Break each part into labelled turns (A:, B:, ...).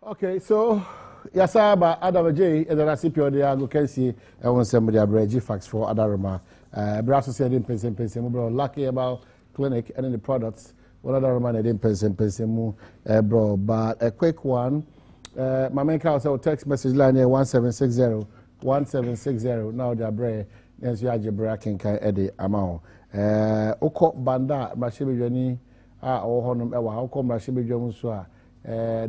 A: Okay, so Yasaba Adam J and then I see Pio de Ago Kensi and one somebody a facts for Adarama. Brasso said in Pensim, bro, lucky about clinic and then the products. One other man I didn't Pensim, bro, but a quick one. My main house text message line here 1760. Now they are brave. Yes, you are Jabrakin Eddie Amao. Oko Banda, Mashibi Joni, or Honum Ewa, Oko Mashibi Jomusua,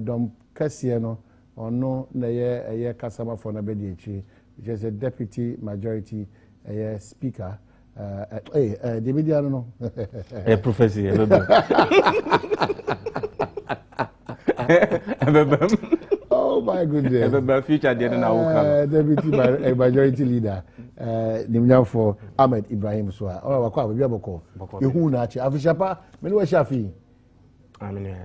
A: Dom Cassiano, or no, a year customer for Nabedici, which is a deputy majority speaker. David, I don't know.
B: A professor.
A: Oh my goodness.
B: Future
A: Deputy majority leader. Nimnya for Ahmed Ibrahim Soa. Oh, wakwa we boko. Yehu na achi. Afishapa, me no shafi.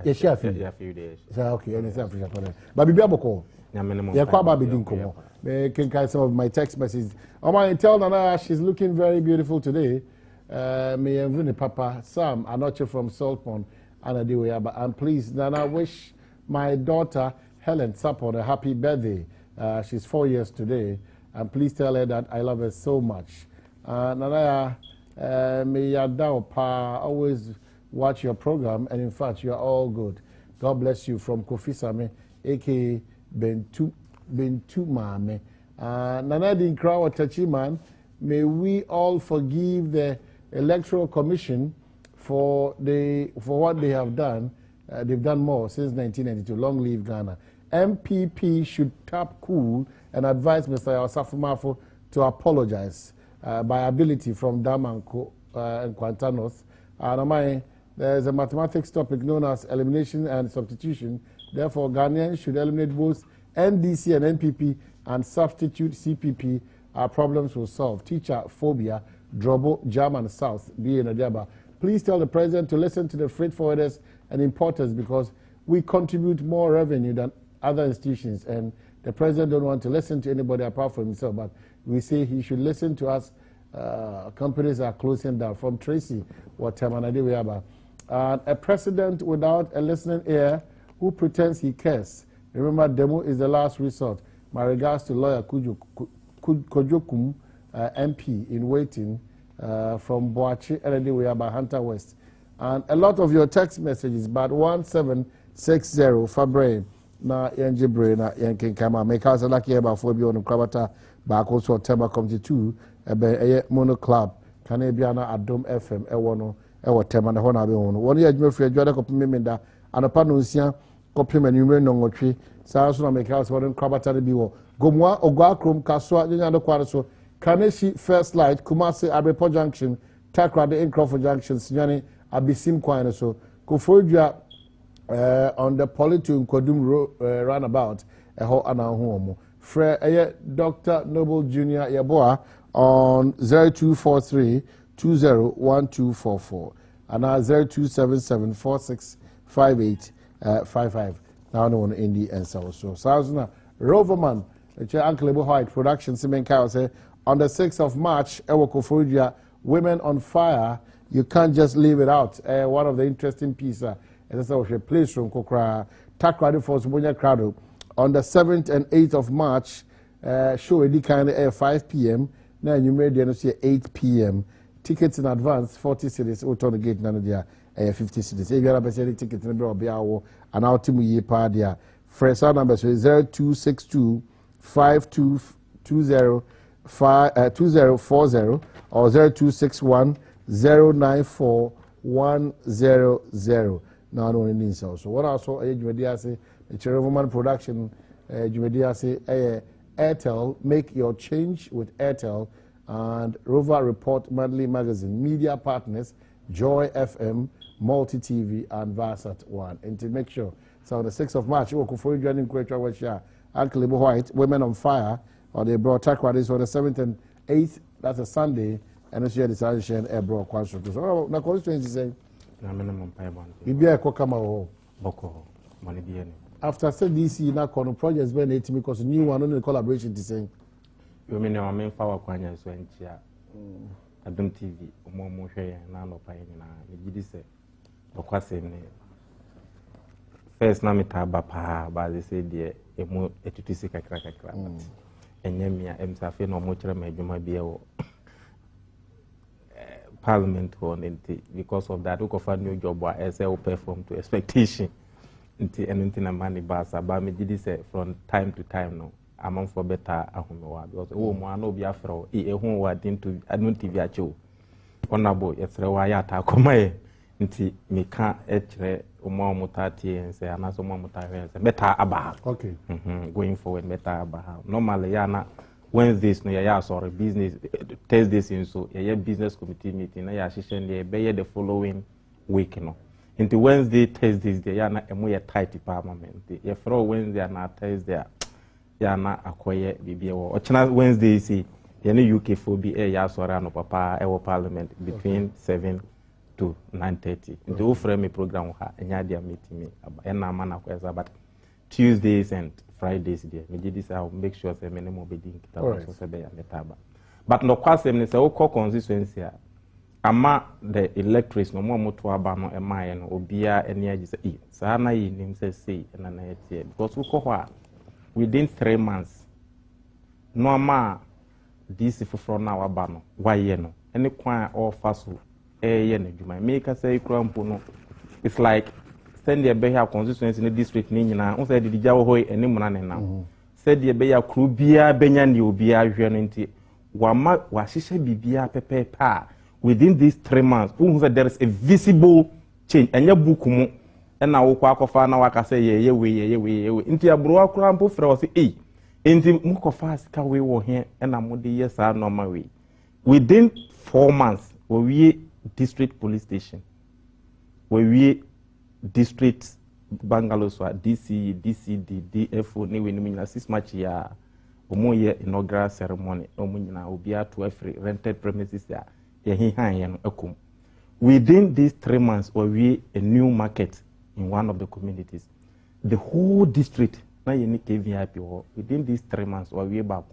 A: Ye shafi.
B: Yeah, few days.
A: Okay, and it's Afishapa. But be boko. Yeah, kwa ba be din komo. Me can kind some of my text messages. Oh my, tell Nana she's looking very beautiful today. Me and Papa Sam, I'm not sure from Salt Pond, and please, Nana, wish my daughter Helen Sapon a happy birthday. She's 4 years today, and please tell her that I love her so much. Nana, may Yadao Pa always watch your program, and in fact, you are all good. God bless you from Kofi Same, aka Bentu Mame. Nana Dinkra or Tachiman, may we all forgive the Electoral Commission for what they have done. They've done more since 1992. Long live Ghana. MPP should tap cool and advise Mr. Osafumafo to apologize by ability from Damanko and Quantanos. And there's a mathematics topic known as elimination and substitution. Therefore, Ghanaians should eliminate both NDC and NPP and substitute CPP. Our problems will solve. Teacher phobia, Drobo, German South, B. Nadiaba. Please tell the president to listen to the freight forwarders and importers because we contribute more revenue than other institutions, and the president don't want to listen to anybody apart from himself, but we say he should listen to us. Companies are closing down. From Tracy, a president without a listening ear who pretends he cares. Remember, demo is the last resort. My regards to lawyer Kojokum, MP in waiting from Boachi, by Hunter West. And a lot of your text messages, but 1760 Fabre, na Yanjibre, na Yankin Kama, make us a lucky about Phobia on Kravata, back also September Committee 2, a Mono Club, Canabiana, Adom FM, Ewono, Ewa Tema, and Honabe. 1 year, Jeffrey, Jordan Copimenda, and a Panusia, Copim and Numer Nongotri, Sarasuna make us one Kravata de Biwo. Gomwa, Ogakrum, Kaswa, Yano Quaraso, Kaneshi, First Light, Kumasi, Abepo Junction, Takra, the Crawford Junction, Sinyani, Abisim Kwine, so Kofodia on the Polytune Kodum roundabout, a whole home. Fre Dr. Noble Jr. Yaboa on 0243 201244 and 0277 465855. Now, no one in the answer. So, Sausna Roverman, Uncle White Production, Simen Cow say on the 6th of March, Ewo Kofodia, Women on Fire. You can't just leave it out. One of the interesting pieces, as I was place from Kokra, Takradi for Subunya Krado. On the 7th and 8th of March, show a kind of 5 p.m. Now you made the 8 p.m. Tickets in advance, 40 cities, out on the gate, none of their 50 cities. If you have a ticket in the Biawo, and our team ye pardia. Fresh our number so 0262 5220 2040 or 0261 094100. Now, no one needs also. What also a Jumediase, a Cherubman production, Jumediase, Airtel, make your change with Airtel, and Rover Report Monthly Magazine, media partners, Joy FM, Multi TV, and Varsat One. And to make sure, so on the 6th of March, you will for joining Quetra Wesha, Uncle White, Women on Fire, or they brought Takwadis on the 7th and 8th, that's a Sunday. And it's your decision, a broad question. So, now, constituency say, Bibia Kokama
B: Boko, money be any.
A: After said DC, now, Kono projects when 80 because new one on the collaboration to say,
B: you mean our main power quanya so and chia Adom TV, Momo Share, Nano Pine, and Gidise, Boquasin first na metaba pa ba they say the emu etutisi kakra enyemia emsafe no mo kire ma adwuma bia wo parliament on because of that we go find new job where say we perform to expectation anything na money basa ba me did say from time to time no among for better ahomewa because wo mo ana obi afro ehun wa din to adun tv acho honorable yesre wa ya ta komae nti me ka ekire omo mutati ense anaso omo mutahwe ense better aba
A: okay
B: going forward better aba normally ya na Wednesdays no ya sorry business Thursdays in so ya business committee meeting na ya shishen dey be the following week no into Wednesday Thursdays dey ya na emu ya tight parliament ya for Wednesday na Thursday ya na akoye bibia wo ochina Wednesday see ya ne UK for be ya sorry ano papa e parliament between 7 to 9:30 into frame me program ha enya dia meeting me aba na mana kweza but Tuesdays and Fridays there. Me did this, I'll make sure say many more bedding so say be metaba. But no kwasem ni say ukọ constituency ama the electorates no more to aba no ema no obia eni agi say sa na yi nim say na na etie because ukọ ho a within 3 months no ama this foforo na aba no waye no eni kwan all faso ye na dwuma make say krampo no it's like send the be here constituency in the district ni nyina on say didi jawo hoy enimu na nena said the be ya kru bia benya ni obia hwe no nti wa hihye bibia pepepa within these 3 months who say there is a visible change enya buku mu na wo kwa akofa na waka say ye we nti abro akura mpo frɛ wo say nti mukofa sika we wo he na mo de yes a normal way within 4 months we district police station we district Bangalore so DC DCD DFO ni we ni 6 match ya omo ye inaugural ceremony omo nyina obi ato afri rented premises ya he han ye no akum within these 3 months we a new market in one of the communities the whole district na ye ni KVIP within these 3 months we back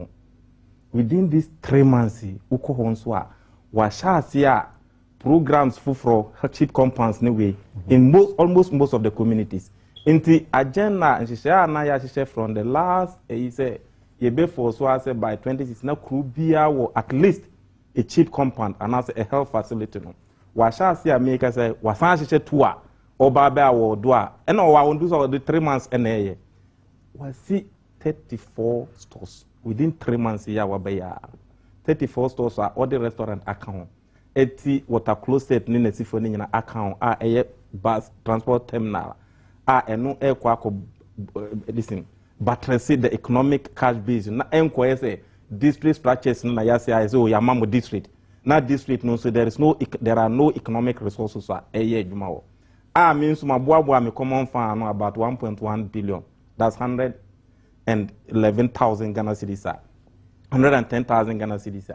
B: within these 3 months uko honso a wa shaase a programs for hardship compounds anyway in almost most of the communities. In the agenda and she share from the last he say ye be for so I say by 26 now could be at least a cheap compound and as a health facility no. Wa sha see America say wa san she tour oba be awo do a and wa won do so the 3 months and ye wa see 34 stores within 3 months ya wa be ya 34 stores are all the restaurant account eti water closet ni nesifo ni nyina account a eye bus transport terminal a eno ekwa listen battery the economic cash base na enko say district structures na ya say so ya mamu district na district no so there are no economic resources a eye adwuma wo a means maboabo me common fund no about 1.1 billion that's 111,000 Ghana cedis 110,000 Ghana cedis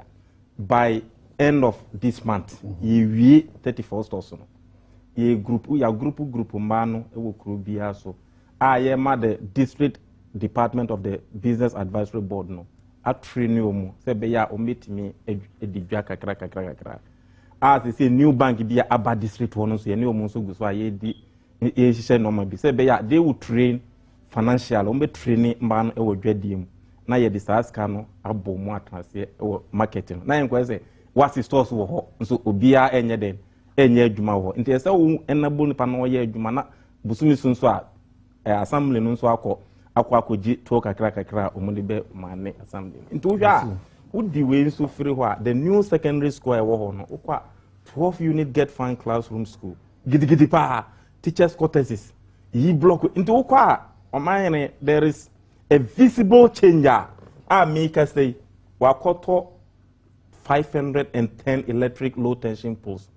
B: by end of this month ye 34 stores no ye group mano e wo kro bia so ye ma the district department of the business advisory board no a train omo se be ya ometimi edidwa kakra as say new bank bia aba district wono so ye ne omo so guso ye di ye hihye normal bi se be ya they will train financial omo train mano e wo dwadiem na ye disaster no abomu atrase e wo marketing na enko say wasi stores wo ho nso obia enye den enye adwuma wo nti ese wo enabo nipa na ye adwuma na busumi sunso a assembly no nso akwakoji to kakra omudi be mane assembly nti wo hwa wo di we nso free ho a the new secondary school wo ho no okwa 12 unit get fine classroom school gidigidi pa teachers quarters yi block nti wo kwa omanyene there is a visible change a make say wakoto 510 electric low tension poles.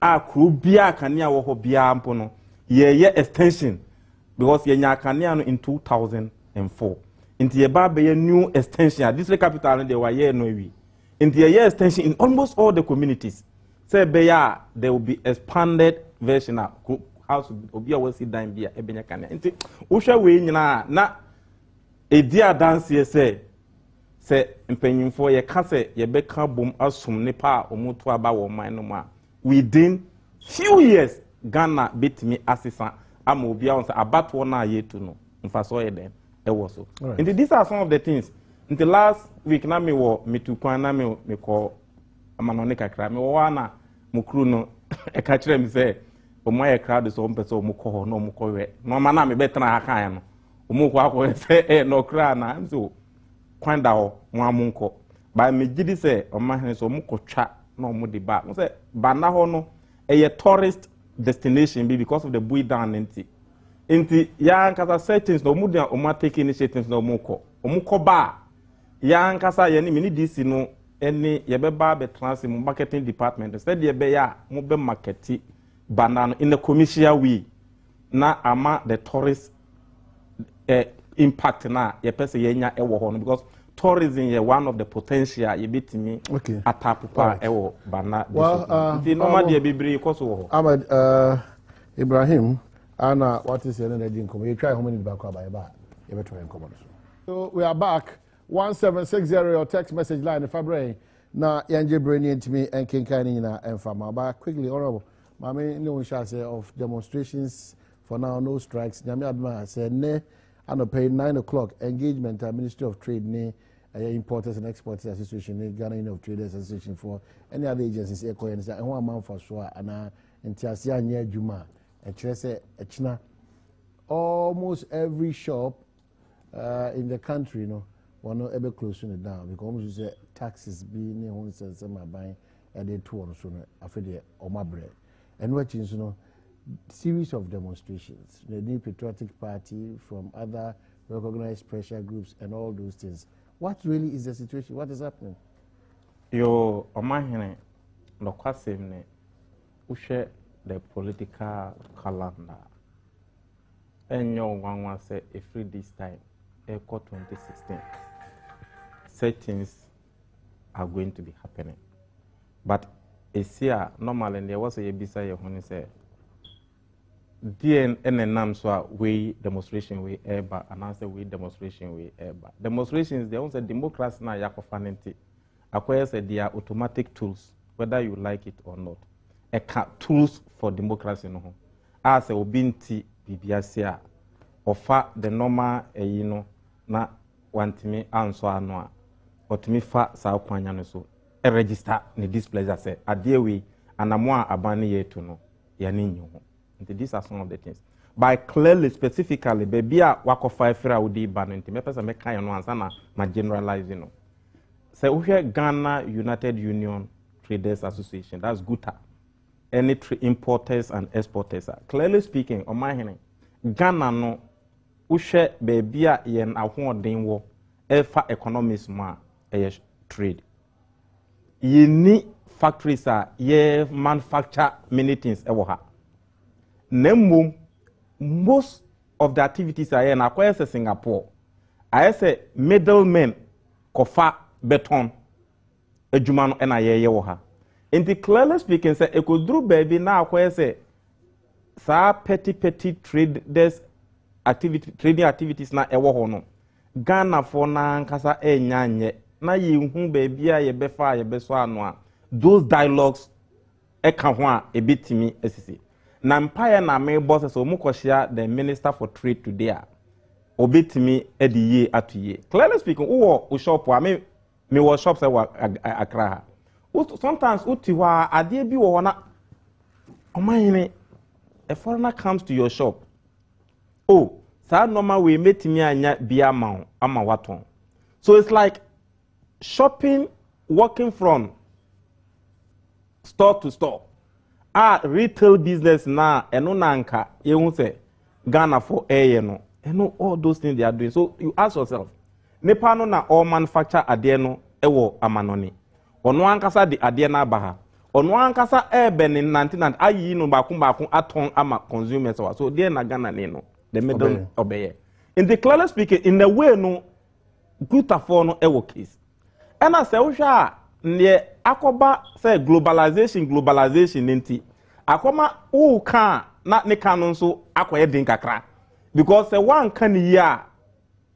B: A crew bia kania wo ho bia ampo no ye extension because ye nya kania no in 2004. Inti ye ba be new extension district capital no de wa ye no wi. Inti ye extension in almost all the communities. Say be ya there will be expanded version house obi a we see dan bia e benya kania. Inti wo hwe we nyina na edia dance say se mpanyimfo ye ka se ye beka bom asum ne pa omuto aba wo man no ma within few years Ghana bitimi asesa ama obi a say about one na yetu no mfa so yeden e wo so and these are some of the things in the last week na me wo metukwan na me ko amanone kakra me wo na mukru no e ka kire me say omo ye crowd so mpese omo ko ho no omo ko we no ma na me betena ha kan no omo ko akọ say no kra na so kwanda ho mo amunko ba me gidi say omo hen so omo ko twa na omo de ba mo say ba na ho no a tourist destination be because of the bui down inti ya nkasa settings no mudia omo take initiatives no omo ko ba ya nkasa ye ni mini DC no eni ye be ba be trans marketing department instead ye be ya mo be marketi banana in the commercial way na ama the tourist impact na ye pese ye nya ewo ho no because tourism is one of the potential you beat me atapupa ewo bana the normal dey bibiri koso ho
A: Ahmed Ibrahim ana what is your energy income you try how many back ba you better income so we are back 1760 your text message line if I na yanje brain intimi and kinkani na enfama ba quickly honorable mama no shall say of demonstrations for now no strikes nyame adma say ne and pay 9 o'clock engagement at Ministry of Trade ne Importers and Exporters Association ne Ghana Union of Traders Association for any other agencies e koye say ho amount for so ana entiase anya adwuma e kire say e china almost every shop in the country no one ebe close it down because almost say taxes be ne ho sense ma ban e dey to on so no afede o mabre and what you know series of demonstrations the New Patriotic Party from other recognized pressure groups and all those things. What really is the situation? What is happening?
B: Yo omahene no kwasem ne uhwe the political calendar enyo wanwa say every this time echo 2016 settings are going to be happening but esia normally there was a yebisa ye honi say DNNM so we demonstration we eba and answer we demonstration we eba demonstrations they also democracy na yakofanenti acquire say they are automatic tools whether you like it or not tools for democracy no as a obinti bibiasia offer the normal na wantimi anso ano a otimi fa sa kwanya no so e register ni displeasure say ade we anamo a abane yetu no ya ni nyu ho. These are some of the things. By clearly, specifically, baby, wakofa efira udi banu inti. Me pesa me kaya no ansana ma generalize no. Say uhe Ghana United Union Traders Association. That's GUTA. Any importers and exporters. Clearly speaking, on my hand, Ghana no uhe baby yen ahon denwo efa economics ma trade. Ye ni factories ye manufacture many things ewo ha. Nemo, most of the activities are in acquire Singapore. I say middlemen kofa beton ejumano ena ye woha. In the clearly speaking, say e could do baby now acquire say sa petty traders trading activities na ewo hono. Ghana for na nkasa enyanye na yehu baby a ye befa ye beso ano. Those dialogues e ka ho a ebitimi esisi. Na empire na me bosses o mukoshia the Minister for Trade today obetimi ediye atuye. Clearly speaking, o shop wa me wo shop say wa Accra. Sometimes uti wa ade bi wo na omanhene a foreigner comes to your shop. Oh, sa normal we metimi anya bia ama waton. So it's like shopping, walking from store to store. Retail business na eno nanka yehun say Ghana for no eno all those things they are doing. So you ask yourself, Nepa no na all manufacture ade no ewo amanoni. Ono ankasa de ade na abaha. Ono ankasa ebe ni 99 ayi no baako aton ama consumers wa. So there na Ghana ni no the middle obeye. In the clearly speaking, in the way no good for no ewo case. And I say usha ne akoba say globalization nti akoma u kan na ne kan nso akoye din kakra because say one kan ya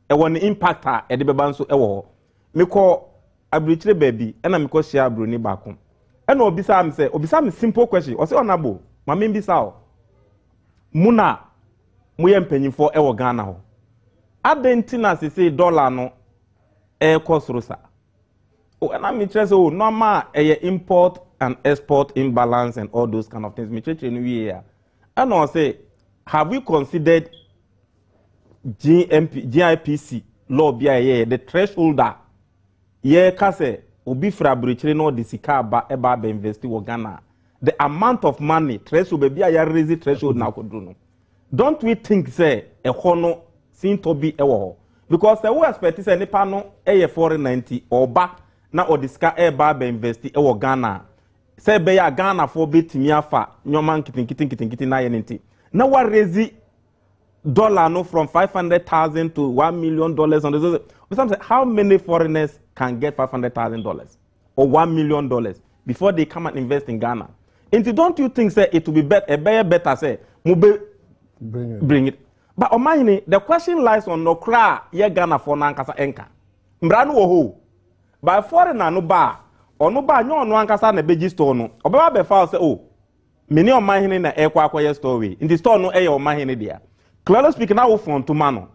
B: e won impact a e de beba nso e wo me ko abrichire baby e na me ko share broni baako e na obisa me simple question o say onabo mama mbisa o muna moye mpanyimfo e wo Ghana ho adentina se say dollar no e kosoro sa o na me tell say o normal import and export imbalance and all those kind of things me church no we here and I say have we considered GIPC law bia the threshold that ye ka say obi fra abrochire no de sika ba invest wo Ghana the amount of money threshold be bia ya raise threshold na kodru no don't we think say e hono sin to be e wo because we expect say nipa no e 490 oba na odisika e ba invest e wo Ghana say be ya Ghana for betimi afa nyoma nkitin na ye nti na wa raise dollar no from $500,000 to $1 million on the how many foreigners can get $500,000 or $1 million before they come and invest in Ghana? And don't you think say it will be better say mube bring it? But Omani, the question lies on no cry ye Ghana for nankasa enka. Mbranu oho. By foreigner no ba or no ba nyo no ankasa na beji store no. Obeba be fa say oh many Omani na ekwa akwa story. In the store no e Omani there. Clearly speaking, now from to mano.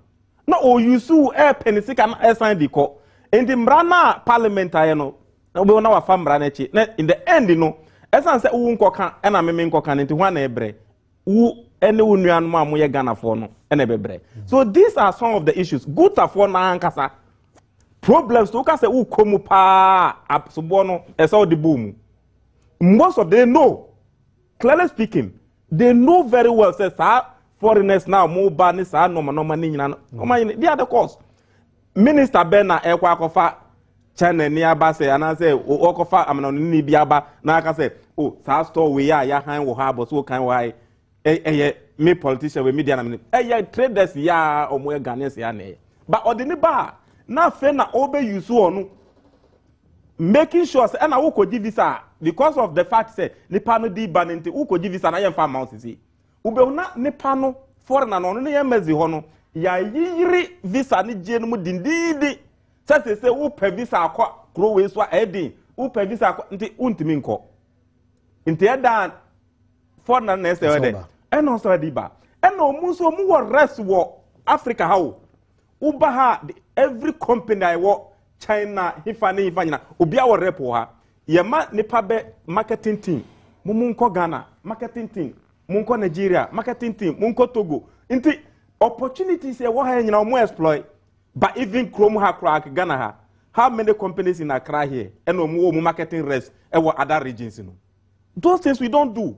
B: No, oh, you sue a penny sick and sign the court. In the Mbrana parliament, I know. No, we know a farm branch. In the end, you know, as I said, Uncocan and I mean cocan into one ebre. Who any union mamma Ghana for no and ebre. So these are some of the issues. Good for Nankasa. Problems to cast a Ukomupa up Subono as all the boom. Most of them know. Clearly speaking, they know very well, says, foreigners now more badness are no money they are the cause. Minister Bena Ekwa Kofa China nearby say and I say Okofa I'm on Nibiaba now I can say oh South store we are ya hand will have so kind why me politician with media traders ya or more Ghanaians ya but ordinary bar now fena obe you so on making sure and I will give visa because of the fact say the panel di ban who could give visa na yem farm house see Ubona nipa no foreigner no ne yemezi ho no ya yiri visa ni je no mu dindidi say wo pa visa akwa kro we so edin wo pa visa akwa nti untimi nko nti eda foreigner na say we e no so di ba e no mu so mu wo rest wo Africa ha wo uba ha every company I work China hifani hifanyina obi a wo rep wo ha ye ma nipa be marketing team mu nko Ghana marketing team Munko Nigeria, marketing team, Munko Togo. Inti opportunities what have you more exploit. But even Chrome ha crack Ghana ha. How many companies in Accra here and no more marketing rest and what other regions you know? Those things we don't do.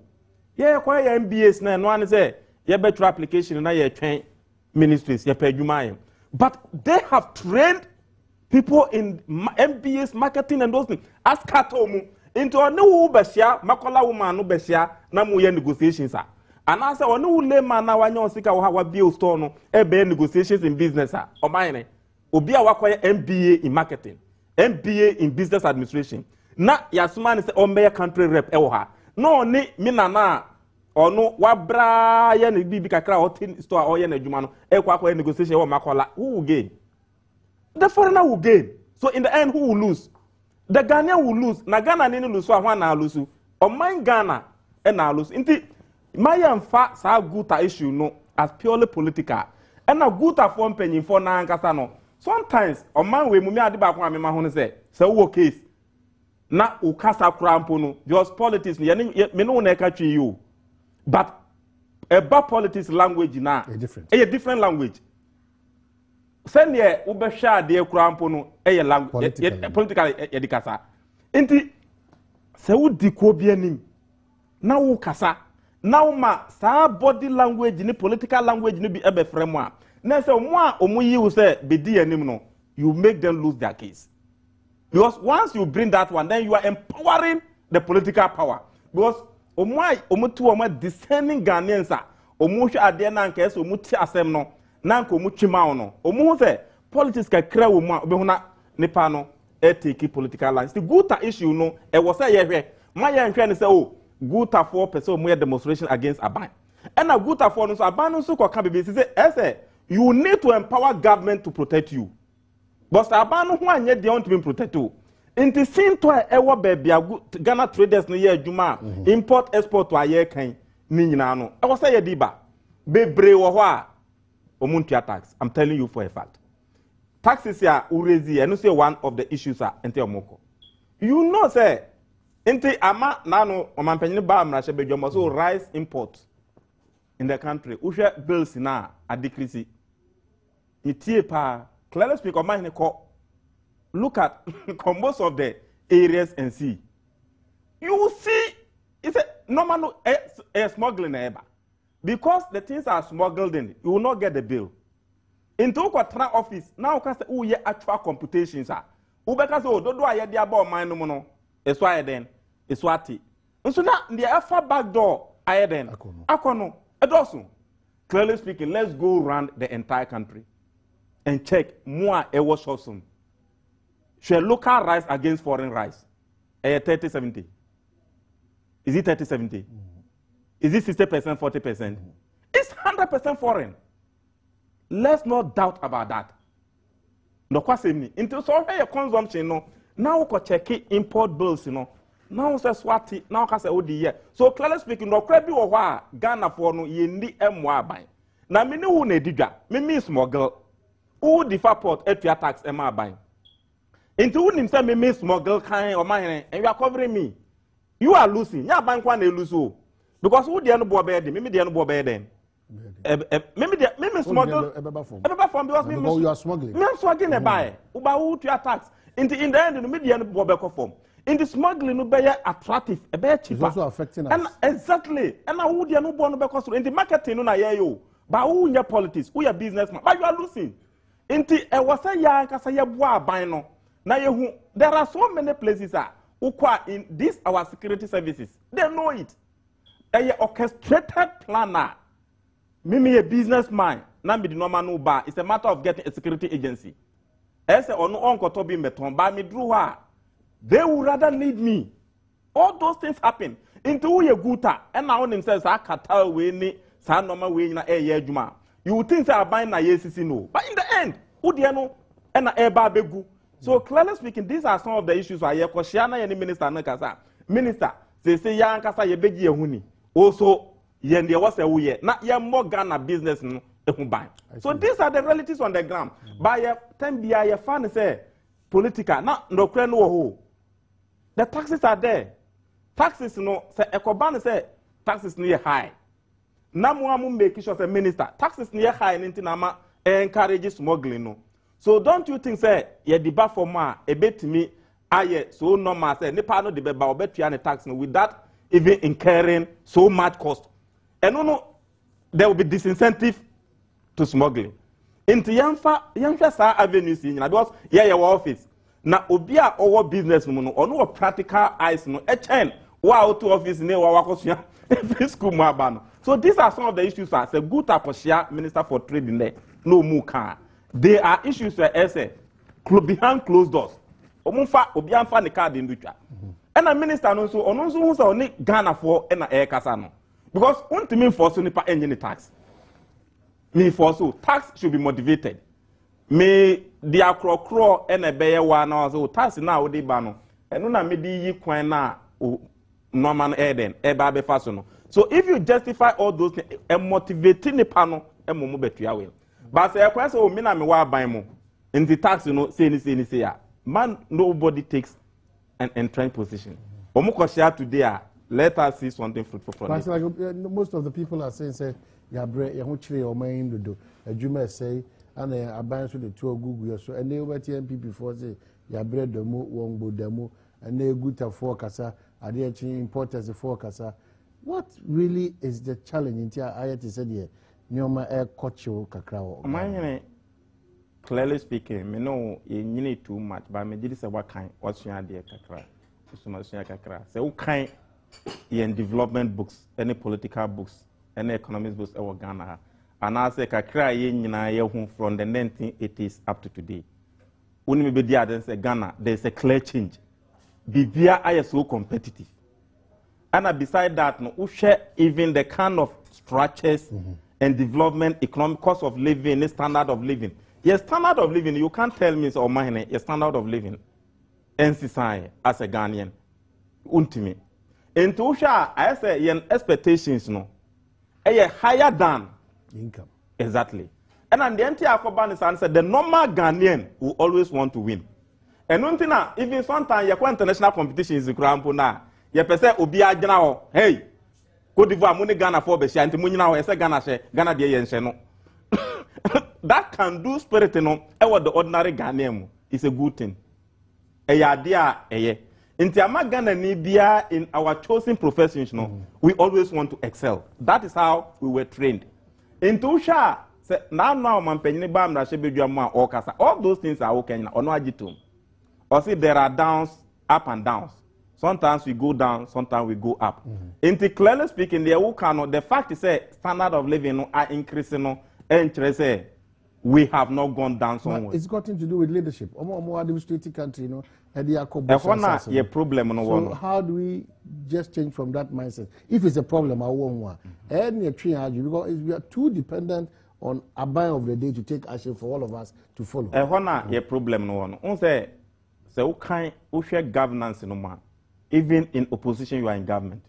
B: Yeah, quite MBAs now. No one say you better application and you train ministries. You pay you money. But they have trained people in MBAs marketing and those things. Ask Katomu. Into a new besia, Makola woman no besia, na mu ye negotiations are. And I say, one who lay man now, I know Sika will have a bill store no, negotiations in business are. Or mine, Obia wakwaya MBA in marketing, MBA in business administration. Na Yasman is the country rep ewa. No, ni minana or no wabra yen bibi kakra or tin store or yen jumano, ekwa negotiation or Makola. Who will gain? The foreigner will gain. So in the end, who will lose? The Ghanaian will lose. Na Ghana nini lose wa na lose. O mine Ghana na lose. Inti my fa sa guta issue no as purely political. And na guta form penny for na ankasa no. Sometimes o man we mumi ade ba kwa me ma ho ne say wo case na o kasa krampo no because politics me no na ka twi you. But about politics language na a different language. Send ye ubesha de krampo no language political edikasa enti se wudi ko bi anim na wo kasa na wo ma sa body language ni political language ni bi ebe fremu a na se mo a omuyi wo se bedi anim no you make them lose their case because once you bring that one then you are empowering the political power because omutu omo discerning Ghanaians a omu hwe ade na nka se omuti asem no na nka omutwima no omu se politics ka kra wo mu a obehuna nipa no take political lines the guta issue no e was say ye my nhwe ne say oh guta for person mo demonstration against Aban and na guta for no so Aban no so kwa bebe say you need to empower government to protect you but Aban no ho anye de want to be protect you inti sin to e wo bebia Ghana traders no ye adwuma import export to aye kan ni nyina no e was say ye diba bebre wo ho a omuntia tax. I'm telling you for a fact. Taxes here urezi and say one of the issues are ente omoko. You know say ente ama nano omampenye ba amrashe bejo so rice import in the country. Ushe bills na a decrease. Itie pa clearly speak of mine look at most of the areas and see. You will see it's a normal smuggling ever. Because the things are smuggled in, you will not get the bill. Into Quatra office, now can say, oh, yeah, actual computations are. Ubeka so, do I hear about mine no more? It's why then, it's what it. And so now, the alpha back door, I then, Akono, Edosu. Clearly speaking, let's go around the entire country and check more ewo shosum. Share local rice against foreign rice. 30-70. Is it 30-70? Is it 60%, 40%? It's 100% foreign. Let's not doubt about that. No question. Until so your consumption, no. Now we can check import bills, you know. Now we say swati. Now we say ODE. So clearly speaking, no credi or wa Ghana for no yendi MWA buy. Now me no ne diga. Me smuggle. Who defer port etua tax MWA buy. Into who say me smuggle kind or mine and you are covering me. You are losing. Ya bank one lose. Because who the no boy bed, me the no boy bed then. Maybe smuggle. Because
A: you are smuggling.
B: Me smuggling a buy. Uba who to your tax. In the end, the media no boy beko form. In the smuggling no be attractive, a bit cheaper.
A: It's also affecting us.
B: And exactly. And now who the no boy no beko so in the marketing no na hear you. But who in your politics, who your businessman, but you are losing. In the was a young kasa ya boy buy no. Now you there are so many places in this our security services. They know it. A orchestrated planner. Me a businessman. Now be the normal no bar. It's a matter of getting a security agency. As a no uncle Toby Meton, by me drew her. They would rather need me. All those things happen. Into your guta, and now themselves I can't tell we San normal way in a year juma. You would think I buy na yes no. But in the end, who do you know? And a barbegu. So clearly speaking, these are some of the issues why Koshiana and the minister Nakasa. Minister, they say young Kasa ye begi huni. Also, yen there was a way, not ye more Ghana business no buy. So these are the realities on the ground. By a 10 BI a fan say political, not no crane no. The taxes are there. Taxes no say Ecoban say taxes near high. Namu make sure say minister, taxes near high in Tinama encourage smuggling no. So don't you think say ye deba for ma a bit to me aye so normal say nipa no deba ba obetua tax no with that even incurring so much cost. And no there will be disincentive to smuggling. Into yamfa sa avenues in because your office. Na obia our business no no practical eyes no echen wa to office ne wa wakosua every school mo aba no. So these are some of the issues as a good aposia minister for trade in there no mu kan. They are issues where I say behind closed doors. Omunfa obianfa ne card in ducha. And a minister no so onunso hu say oni Ghana for na air kasa no. Because untimi force nipa enye tax. Me for so tax should be motivated. Me the akrokro and a beye wa na so tax na wo dey ba no. Eno na me di yi kwan na normal eden e ba be fa so no. So if you justify all those things and motivate nipa no e mo mo betua we. But say question o me na me wa ban mo. In the tax you know say ya. Man nobody takes an entrenched position. Omo ko share today let us see something fruitful from it.
A: Like, most of the people are saying say ya bre ya ho chire o man dodo. Adwuma say and aban so the two gugu so and they over TMP before say ya bre demo wongbo demo and they guta for kasa ade achi importers for kasa. What really is the challenge in tia ayati said here? Nyoma air kocho kakrao.
B: My clearly speaking, me know you need too much, but me did say what kind what's your idea kakra. Say what kind in development books, any political books, any economics books over Ghana. And I say kakra ye from the 1980s up to today. When me be there say Ghana, there's a clear change. Bibia is so competitive. And beside that, no, we share even the kind of structures and development, economic cost of living, the standard of living. Your standard of living, you can't tell me so mine, your standard of living. NCSI as a Ghanaian. Ultimate. And to share, I say, your expectations, no, a higher than
A: income.
B: Exactly. And the entire Koban said the normal Ghanaian will always want to win. And one thing now, even sometimes you international competition is the ground now. You say Obia General, hey, Cote d'Ivoire, Muni Ghana for Bessia, and Timunina, I say Ghana de Yensheno. That can do spirit, no, the ordinary Ghanaian is a good thing. In Ghana Media, in our chosen professions, we always want to excel. That is how we were trained. In Tusha, now, all those things are okay. Or see, there are downs, up and downs. Sometimes we go down, sometimes we go up. In clearly speaking, the fact is that standard of living are increasing, and we have not gone down somewhere.
A: But it's got to do with leadership. More administrative country,
B: problem.
A: So how do we just change from that mindset? If it's a problem, I won't want. And because we are too dependent on a buy of the day to take action for all of us to follow.
B: Problem so what share governance no man. Even in opposition, you are in government.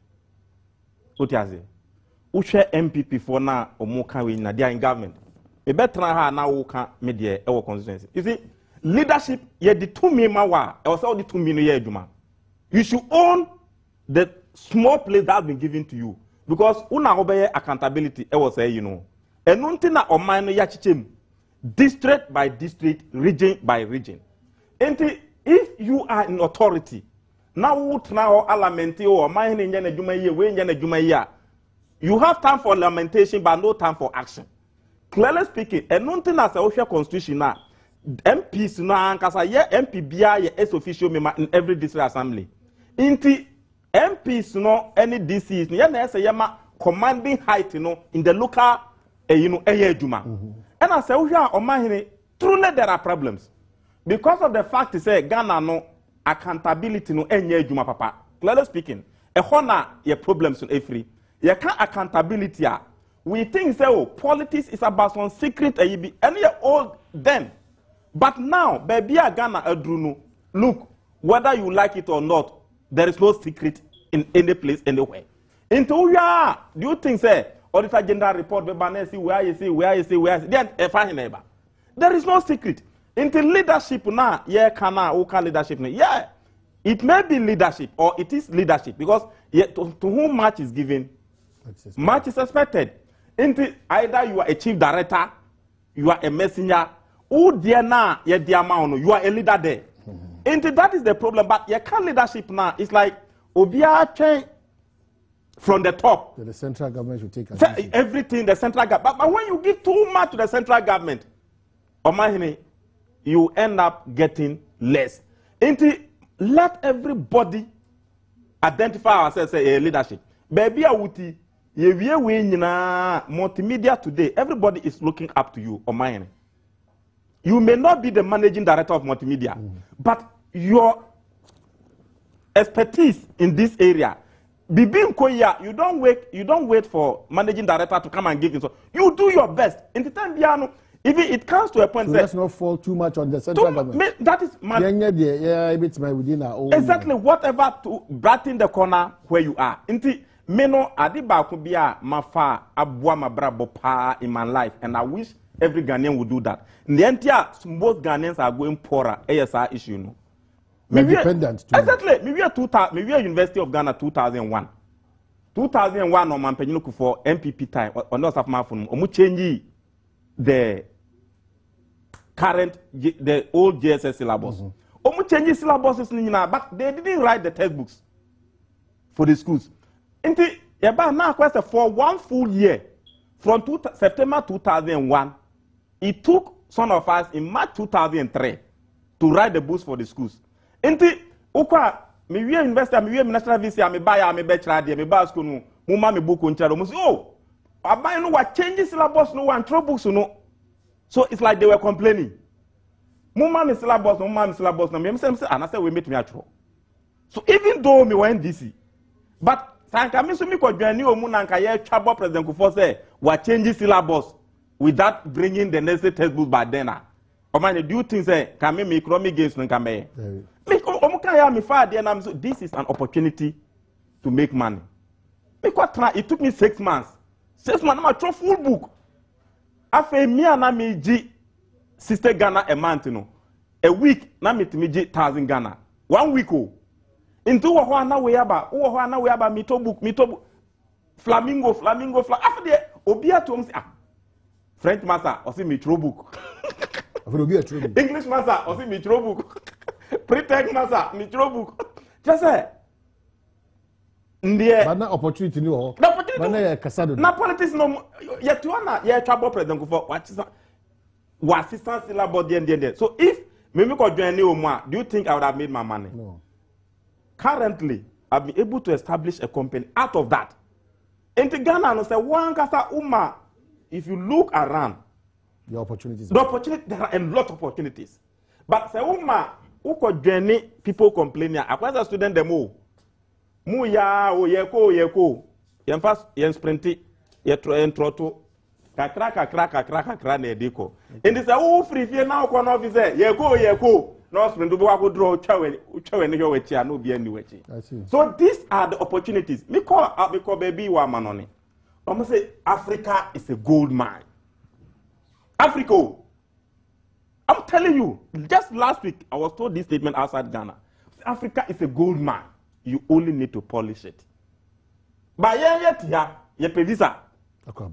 B: What you say? Who share MPP for now or more can we they are in government. We better now who can media our constituency. You see, leadership ye the 2 million mawa also the 2 million year juma. You should own the small place that has been given to you because una obey accountability. I was say you know. And nothing na omano ya chichem district by district, region by region. And if you are in authority, now you have time for lamentation but no time for action. Clearly speaking, and nothing as a social constitution now, MPs now kasa ye MP bia ye ex officio member in every district assembly. Inti MPs no any DCs ye na say yema commanding height in the local juma. And as a social truly there are problems. Because of the fact to say Ghana no accountability no enye juma papa. Clearly speaking, a hona ye problems on every. Ye can't accountability. We think so politics is about some secret and ye old then. But now, baby Ghana adruno. Look, whether you like it or not, there is no secret in any place anywhere. Into ya, do you think say Auditor General report where you see, then there is no secret. Into leadership now, leadership. Yeah, it may be leadership or it is leadership because to whom much is given, much is expected. Into either you are a chief director, you are a messenger, or you are a leader there. Into that is the problem. But your leadership now is like Obia from the top.
A: The central government should take
B: everything. The central government. But when you give too much to the central government, you end up getting less. Let everybody identify ourselves as a leadership. Baby, multimedia today, everybody is looking up to you. You may not be the managing director of multimedia, but your expertise in this area, you don't wait for managing director to come and give you. So you do your best. In the time, even it comes to a point.
A: So let's not fall too much on the central government.
B: That is exactly whatever to brighten the corner where you are. Meno adiba kubia mafa abwa mabrabo pa in my life, and I wish every Ghanaian would do that. In the entire, most Ghanaians are going poorer. ASR issue, no.
A: Dependent.
B: Exactly. Maybe a University of Ghana 2001. 2001 on Mampenino for MPP time on those of my phone. Omu change the current, the old JSS syllabus. Omu change syllabuses nina, but they didn't write the textbooks for the schools. Inti yaba now question for 1 full year from September 2001. It took some of us in March 2003 to write the books for the schools. Inti ukwa me we investor me we national visa me buy me be trade me buy school no mo ma me book on charo mo say oh aban no wa change syllabus no one throw books no. So it's like they were complaining. Mo ma me syllabus no me say and I say we meet me atro. So even though me went DC but sanka me so me ko dwani omu na nka ye twabo president Kufuor say we change syllabus without bringing the necessary textbook by then. Do you think say can me economic gains no can be? This is an opportunity to make money. It took me 6 months. 6 months, I'm a full book. Afe me na me ji sister Ghana a month no. A week na me to me ji 1,000 Ghana. 1 week oh. Into wo na we aba, wo na we aba mito book. Flamingo. After the obia to ah. French master or see metro book. English master or see metro book. Pre-tech master metro book. Just say.
A: But na opportunity ni ho.
B: Na opportunity.
A: Na kasado.
B: Na politics no ye tuana ye trouble president for what is assistance labor there. So if me ko join you do you think I would have made my money?
A: No.
B: Currently, I've been able to establish a company out of that. In Ghana, no say one kasa uma. If you look around,
A: there are opportunities.
B: There are a lot of opportunities. But say uma uko journey people complaining. Akwa a student demo. Mu ya o yeko. Yen pass yen sprinti ye troto. Kakra na ediko. And this say free fear now ko no officer yeko. No sprint do go draw chawe ni yo wechi no be anywhere.
A: I see.
B: So these are the opportunities. Me call baby wa manoni. I'm say Africa is a gold mine. Africa. I'm telling you, just last week I was told this statement outside Ghana. Africa is a gold mine. You only need to polish it. But ye pay visa. Akwa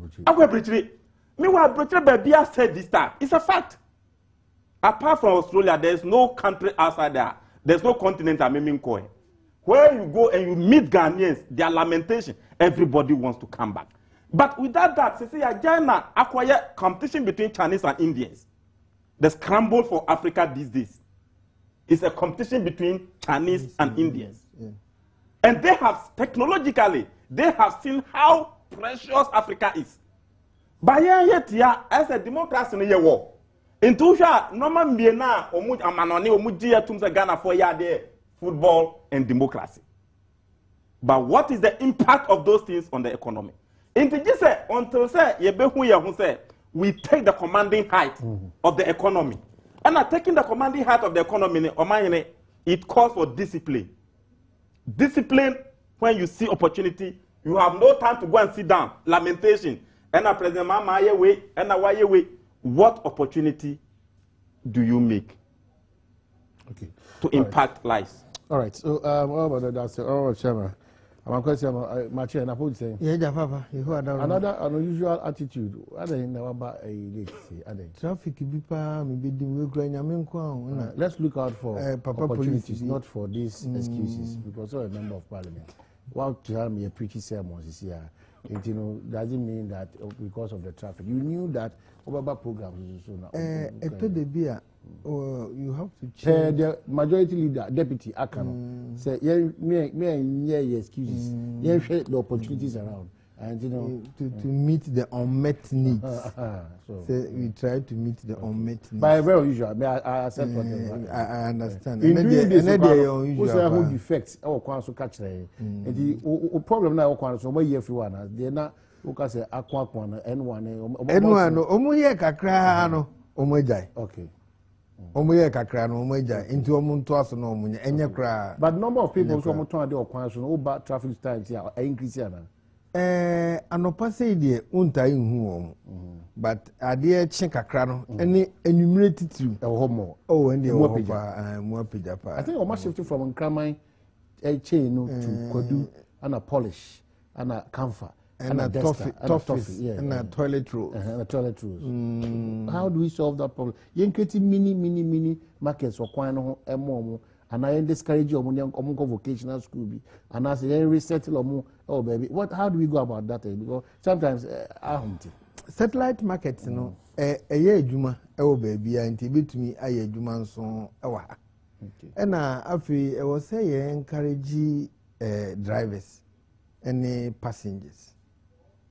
B: me wa breach baby said this time. It's a fact. Apart from Australia, there's no country outside there. There's no continent I'm meaning koi. Where you go and you meet Ghanaians, their lamentation, everybody wants to come back. But without that, see, Ghana acquire competition between Chinese and Indians. The scramble for Africa these days is a competition between Chinese and Indians.
A: Yeah.
B: And they have, technologically, they have seen how precious Africa is. But yet, as a democracy in your war, into normal Miena, Amanoni, Omudia, Tumsa Ghana for there, football and democracy. But what is the impact of those things on the economy? Until say we take the commanding height of the economy. And taking the commanding height of the economy, it calls for discipline. Discipline, when you see opportunity, you have no time to go and sit down. Lamentation. And a president mama way, and a way. What opportunity do you make to impact lives?
A: All right. So, Chairman. I'm question. Machi, I put saying.
C: Yeah, Papa.
A: Another unusual attitude. Other than about a late
C: traffic bipa me be we granya
A: let's look out for opportunities, not for these excuses, because of a member of parliament. What to have me a preachy sermon this year, it doesn't mean that because of the traffic. You knew that over programs so now. You have to change. The majority leader, deputy Akano, say, yeah, excuses. Yeah, the opportunities around. And
C: to meet the unmet needs. So we try to meet the unmet needs.
A: By very usual, I accept what
C: I understand.
A: In doing this, what's the whole defects? Our council catch the problem now. Council, what year for one? They're not. Because Aquaquan N1
C: Omuye kakra no omojai.
A: Okay.
C: Omuye kakra no omojai into omuntu aso no omunye enye kra.
A: But number of people so moton ade okwan so no over traffic times here increase here na.
C: Anopa say de untai hu won. But ade che kakra no ene enumerate to
A: e ho mo.
C: Oh ende e ho pa mo pija pa.
A: I think almost shifting from Nkraman chain no to Kodu and a polish and a comfort. And a toffee,
C: and a toilet roll.
A: And a toilet roll. How do we solve that problem? You create mini markets or quino and more. And I discourage you on vocational school. And I say, resettle or more. Oh, baby. How do we go about that? Because sometimes
C: satellite markets, a year Juma, oh, baby, and to me, a year Juma so. And I was saying, encourage drivers and passengers.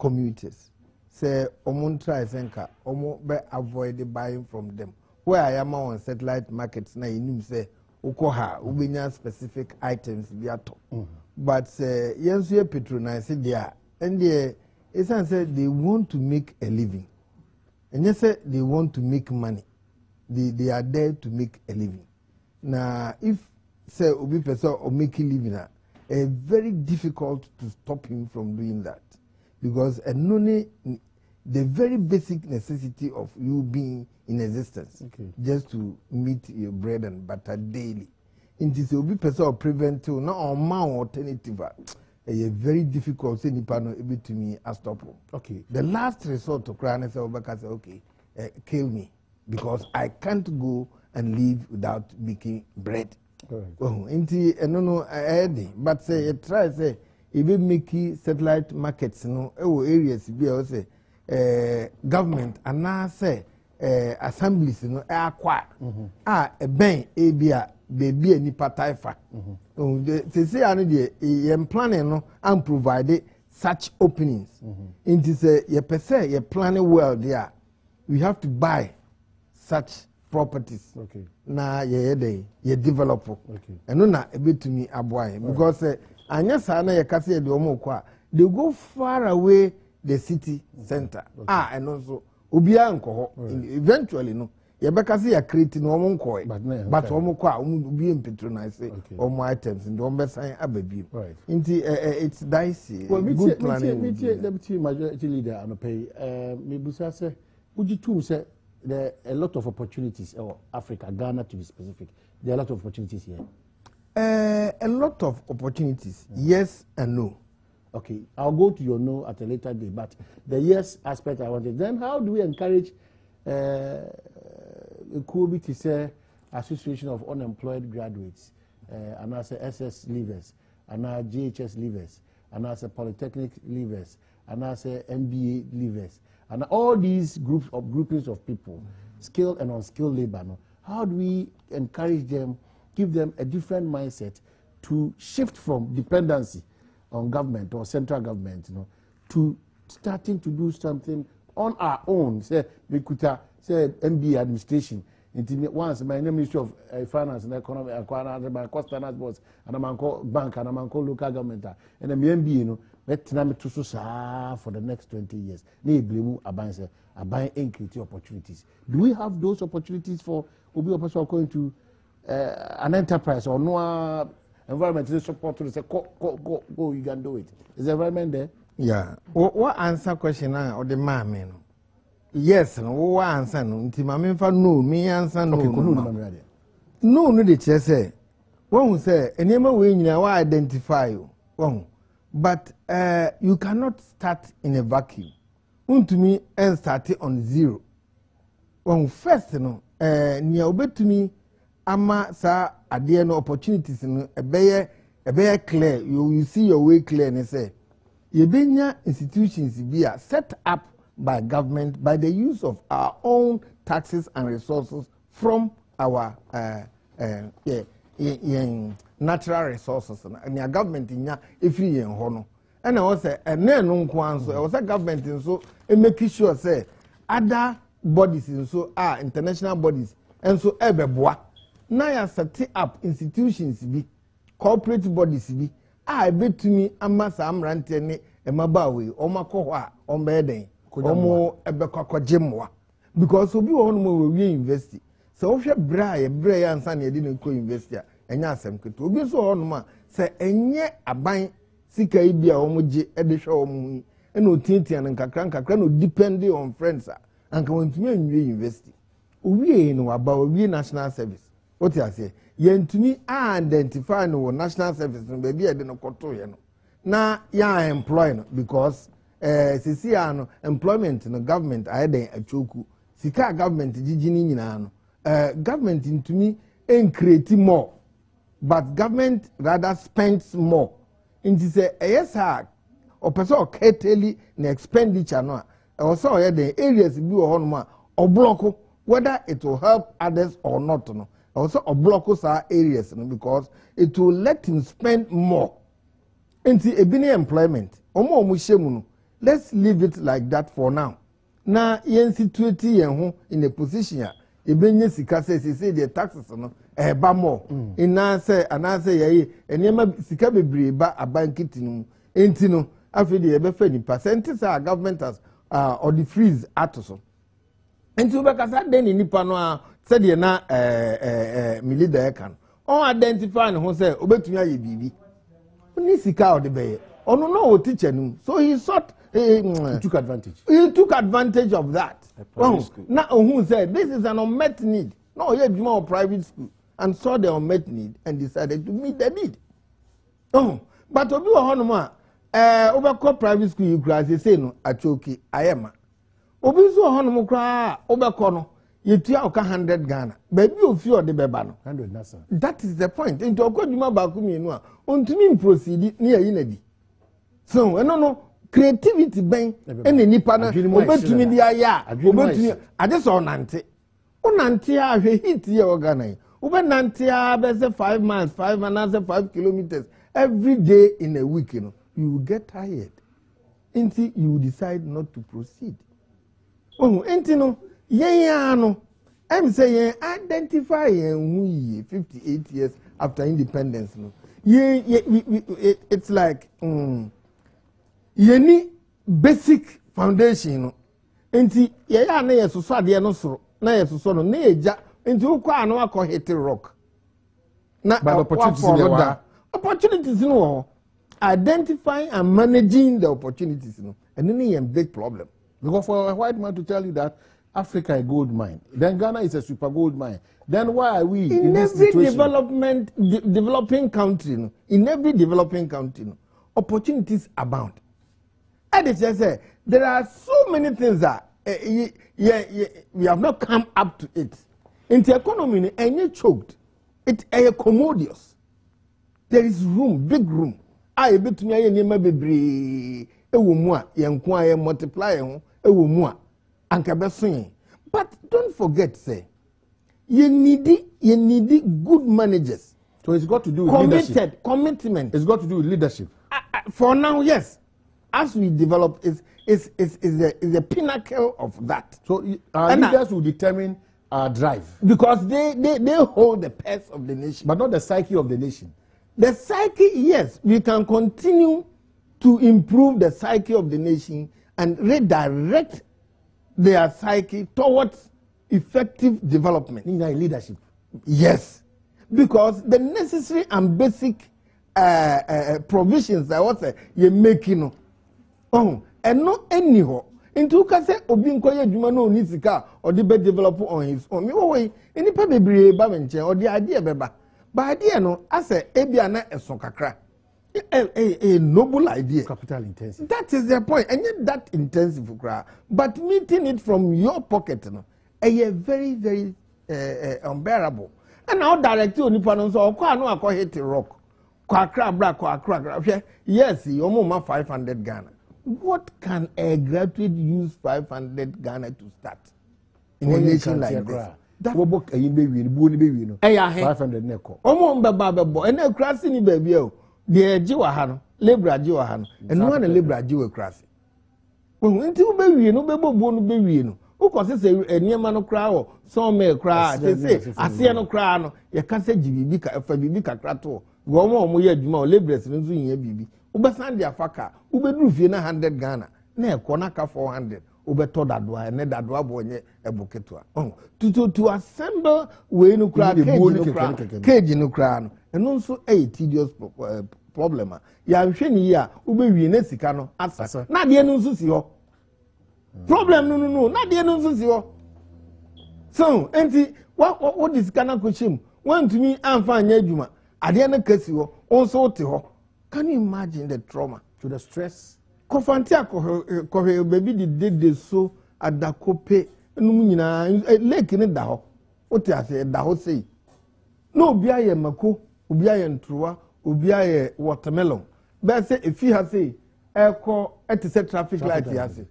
C: Commuters say omun try senka omo be avoid buying from them. Where I am on satellite markets na inum say ukoha ubenya specific items bi ato. But yenso ye patronize there and they say they want to make a living. And they say they want to make money. They are there to make a living. Now if say obi person or make a living, very difficult to stop him from doing that. Because none the very basic necessity of you being in existence, just to meet your bread and butter daily. It is a bit person prevent to no alternative. A very difficult thing to me as stop. Okay. The last resort to cry and say, okay, kill me because I can't go and live without making bread. Oh, but say try say even making satellite markets no areas be say government and now say assemblies no akwa a ben ebia baby ni pataifa they say anu dey planning no and provide such openings into say ye person ye planning well there we have to buy such properties na ye develop eno na ebetumi aboy because anya sa na ye kase de omo kwa they go far away the city center and also obia nko ho eventually no ye beka se ya create no omo nko but omo kwa obi patronize omo items and omo besan ababi it's dicey good planning
A: deputy majority leader anopay me busa se uji tu se there are a lot of opportunities in Africa, Ghana to be specific. There are a lot of opportunities here.
C: A lot of opportunities, yes and no.
A: Okay, I'll go to your no at a later day, but the yes aspect I wanted. Then how do we encourage Kubi to say Association of Unemployed Graduates, and as a SS leavers, and as GHS leavers, and as a Polytechnic leavers, and as a MBA leavers, and all these groupings of people, skilled and unskilled labor, no? How do we encourage them, give them a different mindset to shift from dependency on government or central government, to starting to do something on our own? Say we could say MBA administration. Once my Ministry of Finance and Economy, my Costan's boss, and I'm bank and I'm local government, and I'm MBA, let's not to for the next 20 years. They blame buying increase opportunities. Do we have those opportunities for Obi Opaswa going to an enterprise or no environment support to say go, you can do it? Is the environment there?
C: Yeah. What answer question or the man? Yes, no. What answer no? Nti mama fa no, me answer no. Okay, no dey say. One who say enema we nyina wa identify you. One. But you cannot start in a vacuum. Untumi and start on zero. One first no nia obetumi ama sa ade no opportunities no ebeye clear. You see your way clear and say ye benya institutions be set up by government by the use of our own taxes and resources from our natural resources and your government in every year hono and I was and then no so I was a government in so making sure say other bodies in so are international bodies and so ebeboa now you set up institutions be corporate bodies be I bet to me amasa amrante ne emabawe o makoho a o mbeden omo ebekwa jemwa because obi wo no we university so wo hwe bra ya ansa na yedi no ko university a enya asem keto obi so ho no ma se enye aban sika ibia omo je ede hwe omo ena otiatia no nkakra no depend on friends anka wontumi anwie university owie no aba owie national service what you say yentumi identify no national service no be ede no koto ye no na ya employ no because sisi ano employment no government ayeden achoku sika government jijini nyina no government intumi create more but government rather spends more into say yes or person keteli na expenditure no also ayeden areas bi wo hono ma obloko whether it will help others or not no also obloko sa areas no because it will let him spend more into ebini employment omo hyemu no. Let's leave it like that for now. Now, yen situate yen ho in a position ebenye sika say the taxes no ba more. Ina say anase ye enema sika bebre ba abankiti no. Enti no afedi e be fa ni percentage our government has or the freeze atoso. Enti we kasa den ni nipa no a say de na mi leader e kan. On identify no say obetumi aye bibi. Oni sika o de be ye. Ono no o teacher no. So he sought
A: He took advantage.
C: He took advantage of that. Now, who said this is an unmet need? No, he had more private school and saw the unmet need and decided to meet the need. But obi wa honoma obekọ private school you cry say no achoki ayema. Obi so honoma kra obekọ no yetua oka 100 Ghana. Baby ofi o de beba no
A: 100 nasa.
C: That is the point. Into okodwuma ba ku mienu a ontumi proceed ni ayi na di. So no creativity ben ene nipa na obetumi di aya obetumi ade so nante. Onante a hwe hit ye Ghana. Ube nante a be say 5 miles 5 and 5 kilometers every day in a week, you will get tired until you decide not to proceed. Until I'm saying identify 58 years after independence. It's like you need basic foundation. Until na so na so no na until kwa no akọ hit rock. Na opportunities no identifying and managing the opportunities and then a big problem.
A: Because for a white man to tell you that Africa is a gold mine, then Ghana is a super gold mine, then why are we in this situation?
C: Developing country, in every developing country, opportunities abound. And it's just say there are so many things that we have not come up to it. In the economy, and you choked. It's a commodious. There is room, big room. I bet me I never be ewo mu a yenko a multiply ho ewo mu a anka be so. But don't forget say you need good managers.
A: So it's got to do with leadership.
C: Commitment.
A: It's got to do with leadership.
C: For now, yes. As we develop, is the pinnacle of that.
A: So our leaders will determine our drive.
C: Because they hold the pulse of the nation.
A: But not the psyche of the nation.
C: The psyche, yes, we can continue to improve the psyche of the nation and redirect their psyche towards effective development.
A: In their leadership.
C: Yes, because the necessary and basic provisions that what you're making, and not anyhow. Into kase obi nkoye adwuma no oni sika or the best developer on his own. Me wo any pa bebre ba menche or the idea beba. But idea no as a ebia na eso kakra. A noble idea.
A: Capital intensive.
C: That is the point. And yet that intensive cry. But meeting it from your pocket no a very, very unbearable. And now directly on the panel so kwa no akọ hit rock. Kwa kra bra kwa kra. Yes, you almost 500 Ghana. What can a graduate use 500 Ghana to start in a nation like this?
A: That book a baby, baby, no. 500 neko.
C: Babo, and a crassy ni baby. The Jiwahano, Libra Jiwahano, and one a Libra Jiwa crassy. When until baby, no babo bone baby, no. Who causes a near man crowd, some may cry, they say, I see no crown, you can't say Jibika, if I be crato. Go on, we had more Libras and doing a baby. Ubesandia faka, ubedru fie na 100 Ghana, na ekonaka 400, ubeto dadwa, ene dadwa bonye ebuketwa. To assemble we no kra cage no kra no. And also a tedious problem. Ya hwe ni ya ubewie na sika no asa. Na de no nso si ho. Problem no, na de no nso si ho. So, enti what is kana kochim? Want me amfa anya adwuma. Ade na kasi ho, onso te ho. Can you imagine the trauma?
A: To the stress?
C: Kofantia kohe baby did so at the cope no lake in the ho. What I say da ho say. No biya mako, ubiya ntrua, ubiya watermelon. But say if you have say eko et set traffic light yase.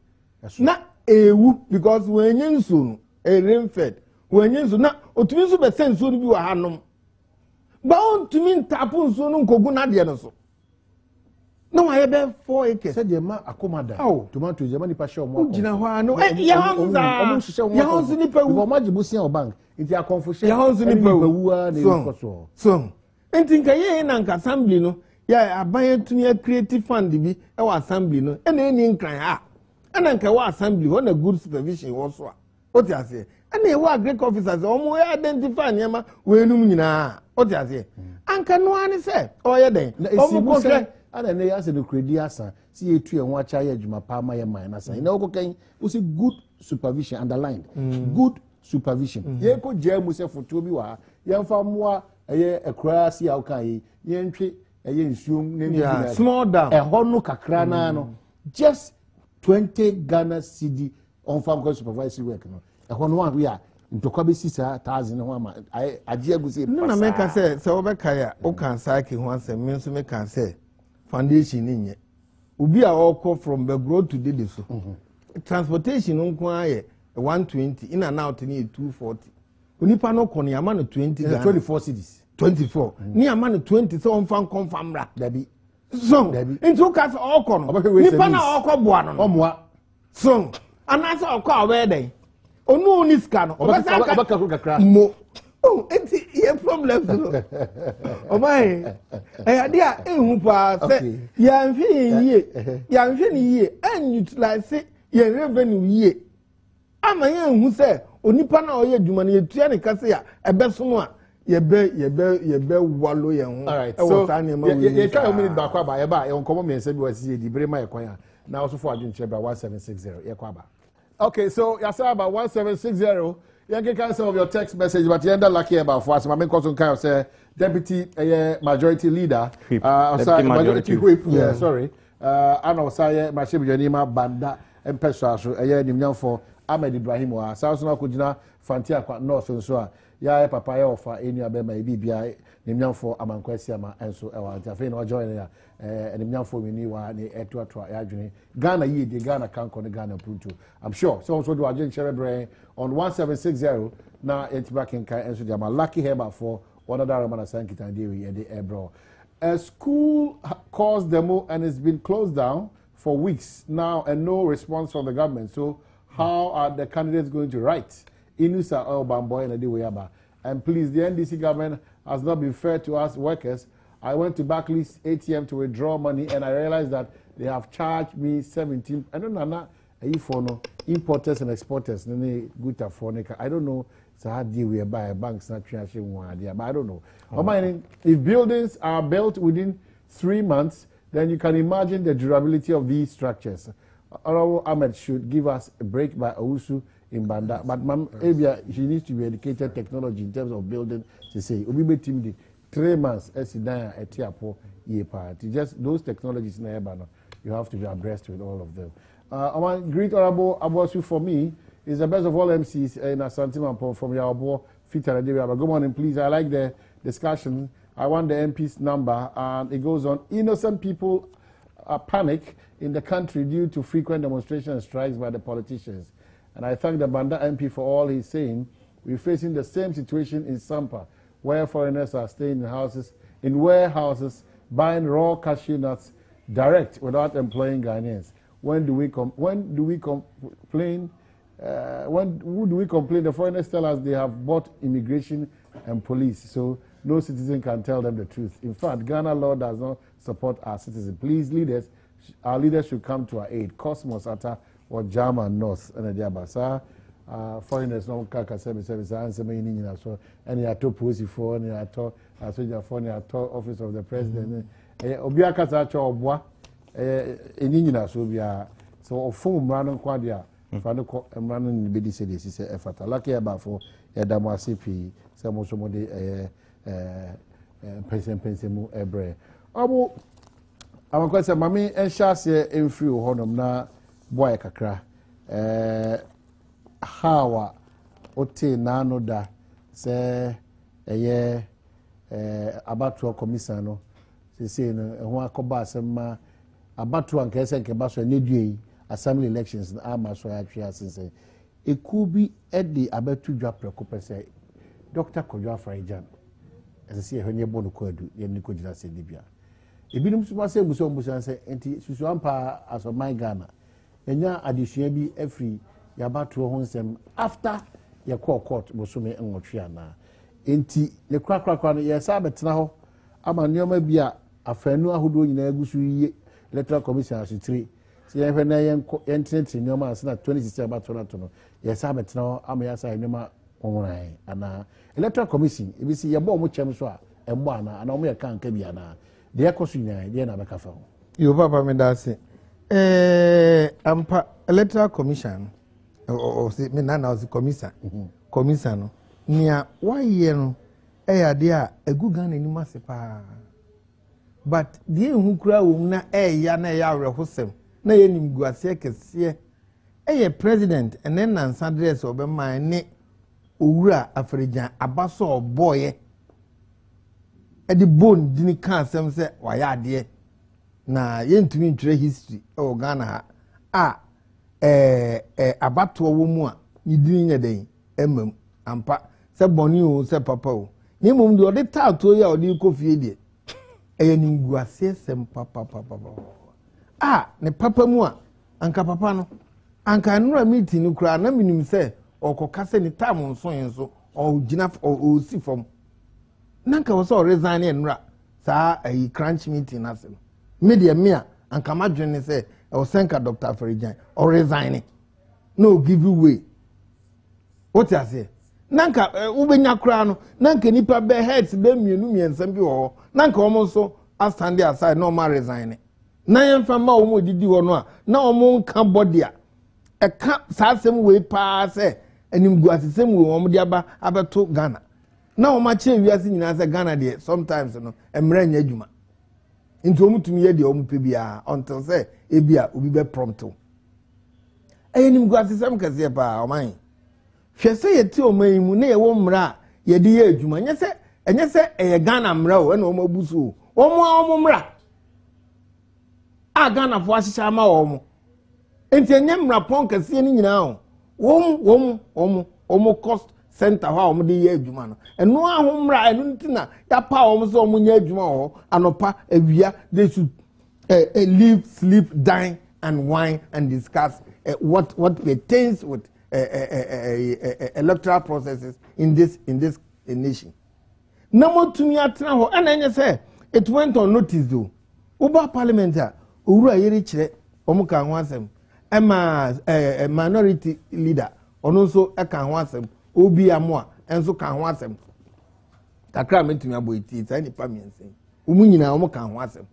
C: Na ewu because when you soon a rain fed. When you na otumi so be sense so bi wa hanom. Ba on to mean tapun so no nkogu na de no so. No, I have 4 acres.
A: Said your ma akomada.
C: Oh,
A: tomato is money passion more.
C: Jina wa no. Ya hanzu ni pe wu.
A: Maji busia obank. Inti a confusion.
C: Ya hanzu ni pe wu. So. Enti nka ye na nka assembly no. Ya aban tuni a creative fund bi e wa assembly no. E na eni nkran ha. E na nka wa assembly ho na good supervision wo so a. O ti ase. E na wa agric officers omo identify nyama we num nyina. O ti ase. Anka no ani se o ye den. Omo ko
A: ana ne ya se no kredi asa si etu e ho acha ya adwuma pa ma ye man na san na okokan we say good supervision underlined good supervision ye ko je mu se foto bi wa ye mfa moa eye ekra si awka yi ye ntwe eye nsuom ne
C: small dam
A: ho no kakra na no just 20 Ghana cedi on farm supervisory work no ho no wa we a ntokwa be 6,000 ho ama aje agusi
C: no na me ka se wo be ka ya o kan sake ho asem me nso me kan se foundation ni nye obi a okọ from the road to the so transportation nko aye 120 in and out ni 240 onipa no kono ya ma no 20 Ghana
A: 24 cedis
C: 24 ni ya ma no 20 so on fan confirm ra
A: dabi
C: so into ka okọ no nipa na okọ boa no
A: omoa
C: so anasa okọ awe den onu ni ska no
A: obaka kakra
C: mo oh enti ye problem no o mai ade a ehu pa se ya nhwe ni yie and utilize ye revenue yie ama ye hu se onipa na oye adwuma na yetua ne kase ya ebeso no a ye be walo ye hu
A: e wo sa ne ma ye try o minute back ba ye ba ye nkomo me nse bi wasi di bre ma ye kwan na also for adwun chebe 1760 ye kwa ba. Okay, so you say about 1760. You can some of your text message, but you end up lucky about for us. My main concern kind of say deputy majority leader, majority whip. Yeah, sorry. And also my ship Janima Banda and Peshasu. Nimyam for Ahmed Ibrahim wa. South Sudan kujina Fantia kwa North and so. Ya papaya offer any abema BBI. Nimyam for Amankwesiama and so. Jafin or join there. And Nimyam for we wa ni etwa yajuni. Ghana ye the Ghana can't con the Ghana punto. I'm sure. So also do a gen share brain on 1760. Now it's back in Kai and so I'm lucky here about for one other Romana Sankita Dewi and the Ebro. A school caused demo and it's been closed down for weeks now and no response from the government. So how are the candidates going to write? Inusa Bamboy and Adiwayaba. And please, the NDC government has not been fair to us workers. I went to Barclays ATM to withdraw money and I realized that they have charged me 17. I don't know for no importers and exporters. I don't know. So how deal we buy banks not but I don't know. If buildings are built within 3 months, then you can imagine the durability of these structures. Honorable Ahmed should give us a break by Owusu in Banda. But she needs to be educated technology in terms of building. To say, Obibe Timdi, 3 months, just those technologies in the you have to be abreast with all of them. I want great Honorable Abosu for me is the best of all MCs in Asante from your Abo Fita Nigeria. But good morning, please. I like the discussion. I want the MP's number, and it goes on. Innocent people panic in the country due to frequent demonstrations and strikes by the politicians. And I thank the Banda MP for all he's saying. We're facing the same situation in Sampa, where foreigners are staying in warehouses, buying raw cashew nuts direct without employing Ghanaians. When do we complain? Who do we complain? The foreigners tell us they have bought immigration and police, so no citizen can tell them the truth. In fact, Ghana law does not support our citizens. Please, our leaders should come to our aid. Cosmos Ata or German North and the Abasa. Foreigners no kaka service answer me in so any ato posi for any ato asoja for any ato office of the president obi akasa cho obwa nyina so bia so ofum mrano kwa dia fa no ko mrano ni bedi se de se efata lucky about for edamo asepi se mo so mo de pense mu ebre obo amakwase mami enhase emfiri honom na boy kakra hawa ote nano da se abatu commission no se no ho akoba asema abatu anka ese nke baso nedue assembly elections na ama so ya twa sense ekubi edi abatu dwa preko pese Dr. Kojo Afraijan ese se ehwe ne bono kwadu ye ni kojina se dibia ebinum so ma se buso se enti susu ampa aso my Ghana enya adesua bi afri yabatu ho nsem after ye call court bosume enwotwe ana enti le krakrakra no ye sa betena ho ama nioma bi a afanu ahodo nyina agusu yiye electoral commission asitiri se ye hwe na ye entene nioma asena 26 abatu na to no ye sa betena ho ama ya sa nioma onran ana electoral commission ebi si ye bo mo chem so a embo ana omo ye kan ka bi ana de ekosu nyai de na beka fa ho
C: yo papa me da se ampa electoral commission o se me na o se commission no nia waye no ya de a egu Ghana ni mase pa but de hu kura wo na ya na ya awrehosem na ye nim guase kese president and then nansa dress obema ne owura afrejan abaso oboye the bone dini kan asem se waya ade na yentumi ntwere history o Ghana ha abato wo mu a yidini nyeden emam ampa se boni o se papa o ni mum de ode tato ya ode kofie de nimgu ase sem papa ne papa mu a anka papa no anka nura meeting no kura na minim se okokase ni time nso yenso o gina o si fom nanka wo so resign nura sa crunch meeting na se media mia anka madwene se o senka Dr. Farijan o resign no give you way what you say nanka ubenya kura no nanka nipa be heads be mienu miensam bi wo nanka omo so a stand aside no ma resign na yemfa ma omo didi wo no a na omo nka body a eka saasem we pa se animgu asesem we omo de aba abeto Ghana na omo che wiase nyina se Ghana de sometimes no emra nya adwuma nti omo tumi ye de omo pe bia until say ebia obi be prompt animgu asesem kase pa oman hwese yeti oman mu na ye wo mra ye de ye adwuma enye se Ghana mra o na omo abuso omo mra a Ghana fo ahyecha ma omo enti enye mra pon kase ni nyina o omo cost center ho omo de ye adwuma no eno aho mra eno ntina ya pa omo so omo nya adwuma ho anopa awia they should live, sleep, dine and wine and discuss what pertains with electoral processes in this nation. Namo tumi atena ho ana enye say it went on notice though. Uba parliamenter owura yeri kire omo kan ho asem ema minority leader ono so e kan ho asem obi amoa enso kan ho asem kakra metumi aboiti sai ni pamiense umu nyina omo kan ho asem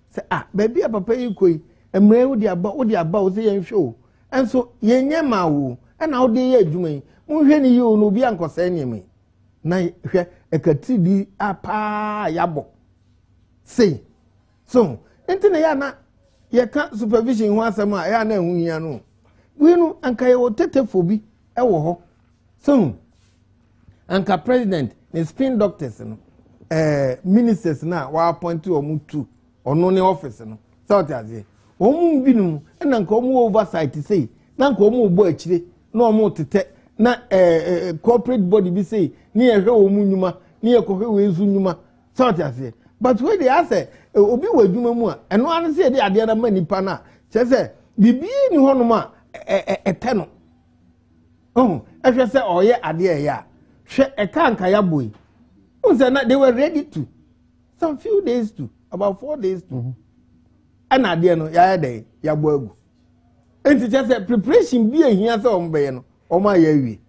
C: say baby papa yi koi emre wo di aba wo say yenhwe o enso yenye ma wo na wo de ye adwuma yi munhwe ni yi o no bi ankose ni me na hwe ekati di apa yabo say so entene ya na ye ka supervision ho asema ya na hu hia no we no anka ye wo tetefobi e wo ho so anka president ni spin doctors no ministers na wa appoint omutu ono ne office no south azie omu binum na nka omu oversight say na nka omu ogbo akire na omu tete na corporate body bi say ni ehwe omu nyuma ni ekohwe wezu nyuma south azie but we dey say obi wadwuma mu a eno an say dey ade na manipa na che say bibi ni hono ma ete no ehwe say oye ade ya hwe eka nka ya boy unse na they were ready to some few days to about 4 days to and ade no ya dey ya bo agu enti che say preparation bi ehia say ombe no oma ya wi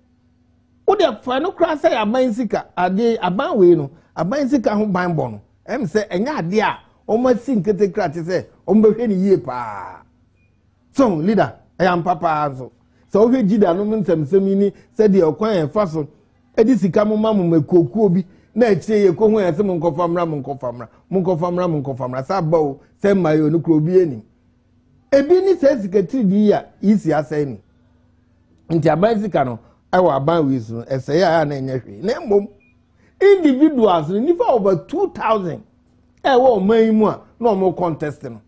C: wo dey fa no kra say aban sika ade aban we no aban sika ho ban bo no em say enya ade a oma si nkete kra che say ombe hwe ni yie pa so leader am papa so wo hwe da no mntamsam ni say de okwan en fa so edi sika mo mamu makoku obi na achire ye ko hu ya se munkofamra sa ba o se mayo no kro obi eni ebi ni se sikatiri di ya isi asai ni nti aban sika no ewa aban wisu ese ya na enye hwe na mbom individuals ni fa over 2000 ewa oman mu a na omo contest no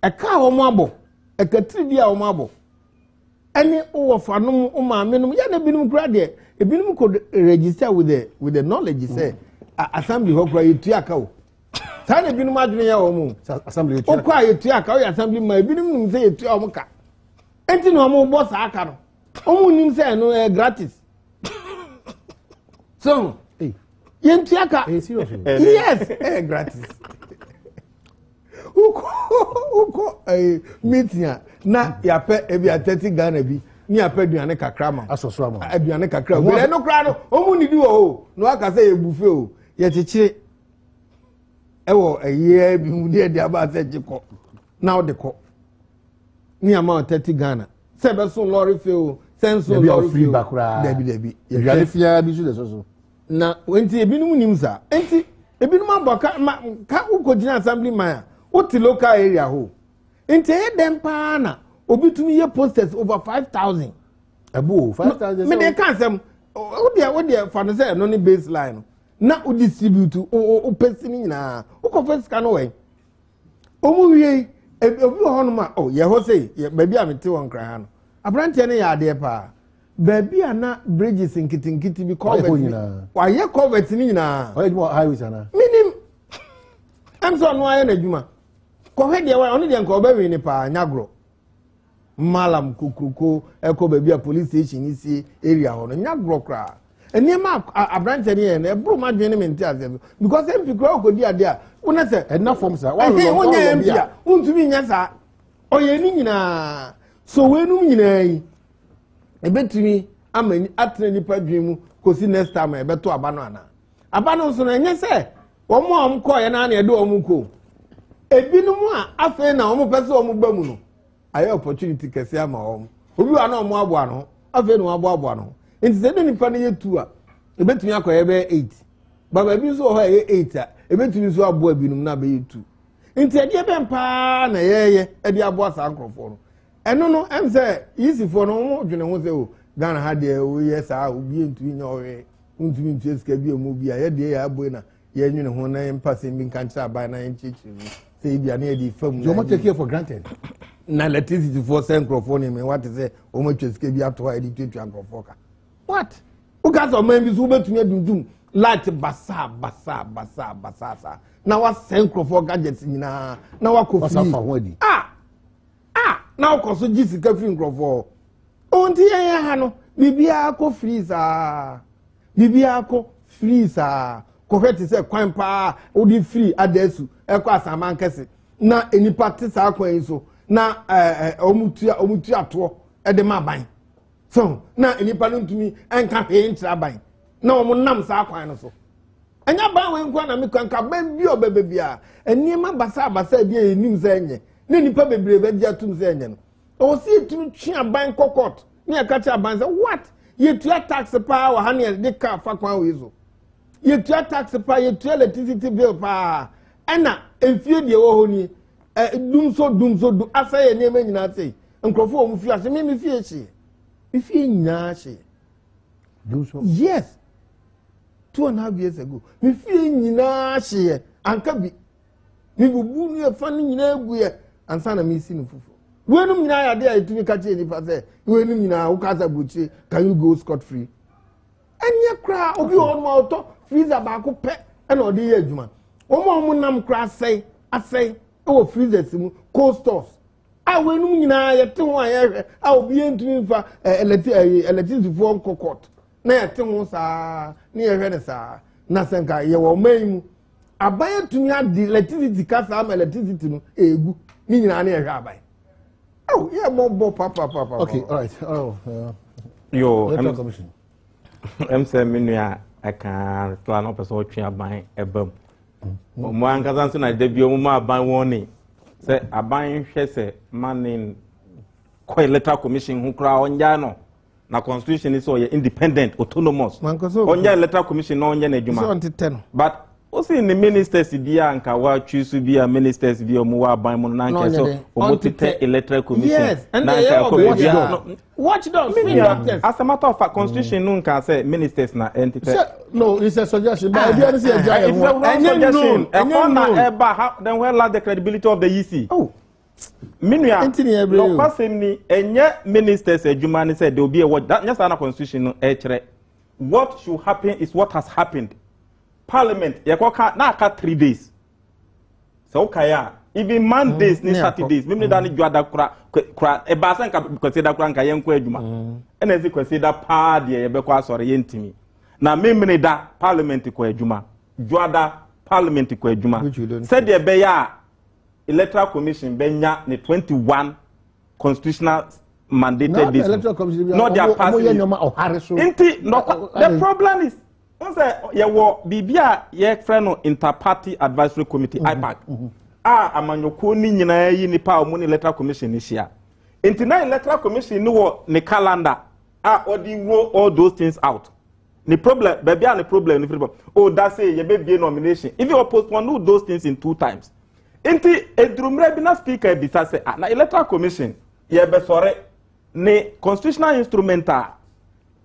C: eka omo abo ekatiri di a omo abo eni owo fanom o maamenom ya na binum kra de ebinum could register with the knowledge say assembly ho kra yetu aka o sa na binum adwene ya omo assembly yetu aka o kwa yetu aka o assembly ma ebinum nim say yetu omo ka enti no omo boss aka no omo nim say no gratis so yetu aka yes gratis uko meeting na ya pe ebi 30 Ghana bi ni apeduane kakra ma asoso ama aduane kakra we no kra no omu nidi o no aka say ebufe o ye chichire ewo a year bi mu de aba se jiko now de ko ni amount 30 Ghana se be so lorry feel senso lorry
A: free bakura
C: debi
A: ya fia bi su de so
C: na wenti ebinum nim sa enti ebinum aboka ka ukojina assembly man oti local area ho enti e dem pa na obi tumi ye posters over 5,000
A: abo 5,000
C: me dey can sem wo dey for no say no ni baseline na o distribute o person nyina o ko first can we omu wie obi ho no ma oh ye ho say baby amete won kra ha no abrante ne ya ade pa baby ana bridges nkitinkiti bi cover wa ye cover ni nyina
A: o ye highways ana
C: minim am so no aye na djuma ko he de wa oni de nko ba wi ni pa nyagro malam kukuko eko baby a police station isi area ho no nyagro kra enema abrante ne na ebru ma dwen ne menti ase because em pikro ko di ade a wona se
A: ena form sa
C: wa wonya empia untumi nya sa oye ni nyina so we num nyina yi ebetumi amani atre nipa dwen mu kosi next time ebeto abano ana abano so na nya se omo am ko ye na na edo omo ko ebinum a afa na omo pese omo ba mu no aye opportunity kese ama omo obi wa na omo abo ano afa na abo ano nti se de nipa na ye 2 a ebetumi akoye be 8 baba bi so ho ye 8 a ebetumi so abo abinum na be 2 nti ade be mpa na ye ade abo asa nkrofo no eno no em se yisifo no mo dwene ho se o Ghana ha de o yes a obi entumi nya owe ntumi ntu sika bi emu bi a ye de ya abo na ye nwene ho na mpa se bi kan cha ba na nchichiru se bi na ye di fam
A: you must take care for granted
C: na electricity for microphone me what is o mo twa sika bi ato ha di twa microphone ka what o ga so man bi so betumi adundum light basa sa na wa microphone gadgets nyina na wa kofi na okoso jisika free microphone onti yen ha no bibia ko freezer ko hwete se kwan pa odi free adesu eko asaman kese na enipa te sa kwan so na omutu ato e de maban so na enipa no ntumi enka he ntra ban na omo nam sa kwan no so anya ban we nkwa na me kwan ka ban bi obebebia eniema basa bi enim se enye na enipa bebre be dia tum se enye no o si tum twa ban kokot ni akacha aban say what you tua tax pa wa hane de ka fa kwan we zo you tua tax pa you tua electricity bill pa ena enfie de wo ho ni dum so asaye ne me nyina sei nkrofo o mu fi ase me fie chi me fie nyina chi
A: dum so
C: yes 2.5 years ago me fie nyina chi anka bi me bubu ni fa ni nyina agu ye ansa na me si no fufu wenum nyina ya de ayetumi ka che ni pa se wenum nyina wo ka sa buchi can you go scot free enye kra obi on ma auto freezer ba ko pe e na odi ye adwuma omo nam kra sei asei o freezers mu cold stores a wenum nyina ye te ho aye a obi entumi mfa electricity for kokot na ye te ho sa na ye hwe ne sa na senka ye wo man mu abaye tumi adi electricity ka sa am electricity no egu ni nyina na ye hwe abaye. Oh, yeah, more papa.
A: Okay, all right. Oh,
B: commission. I'm saying, Minia, I can plan up a sort of buying a bum. One cousin, I debut my buy warning. Say, I buying shares a man in quite letter commission who cry on Yano. Now, constitution is all independent, autonomous. On your letter commission on Yanajuma. But also in the ministers dia anka wa choose be a ministers be omuwa ban mo na anka so omotete electoral commission
C: yes and they watchdogs
B: as a matter of fact constitution no can say ministers na entity
A: no it's a suggestion but if you see a
B: suggestion then where lies the credibility of the EC minua no person ni enye ministers adwuma ni say there will be a what that just na constitution no e kire what should happen is what has happened. Parliament, yakoka na aka 3 days. So kaya even Mondays ni Saturdays. Mimi dani juada kura e basan ka consider kura nka yenko adwuma. Ena zi consider pa de ye bekwa sori yentimi. Na mimi da Parliament ko adwuma. Juada Parliament ko adwuma. Said de be ya Electoral Commission benya ni 21 constitutional mandated days.
A: Electoral Commission
B: no they are passing. The problem is on say ye wo bibia ye friend no Interparty Advisory Committee IPAC amanyoko ni nyina yi nipa omo ni electoral commission ni hia enti na electoral commission ni wo ne calendar odi wo all those things out the problem baby and the problem ni free oh that say ye be nomination if you postpone those things in 2 times enti edrumre bi na speaker bi say na electoral commission ye be sore ne constitutional instrumental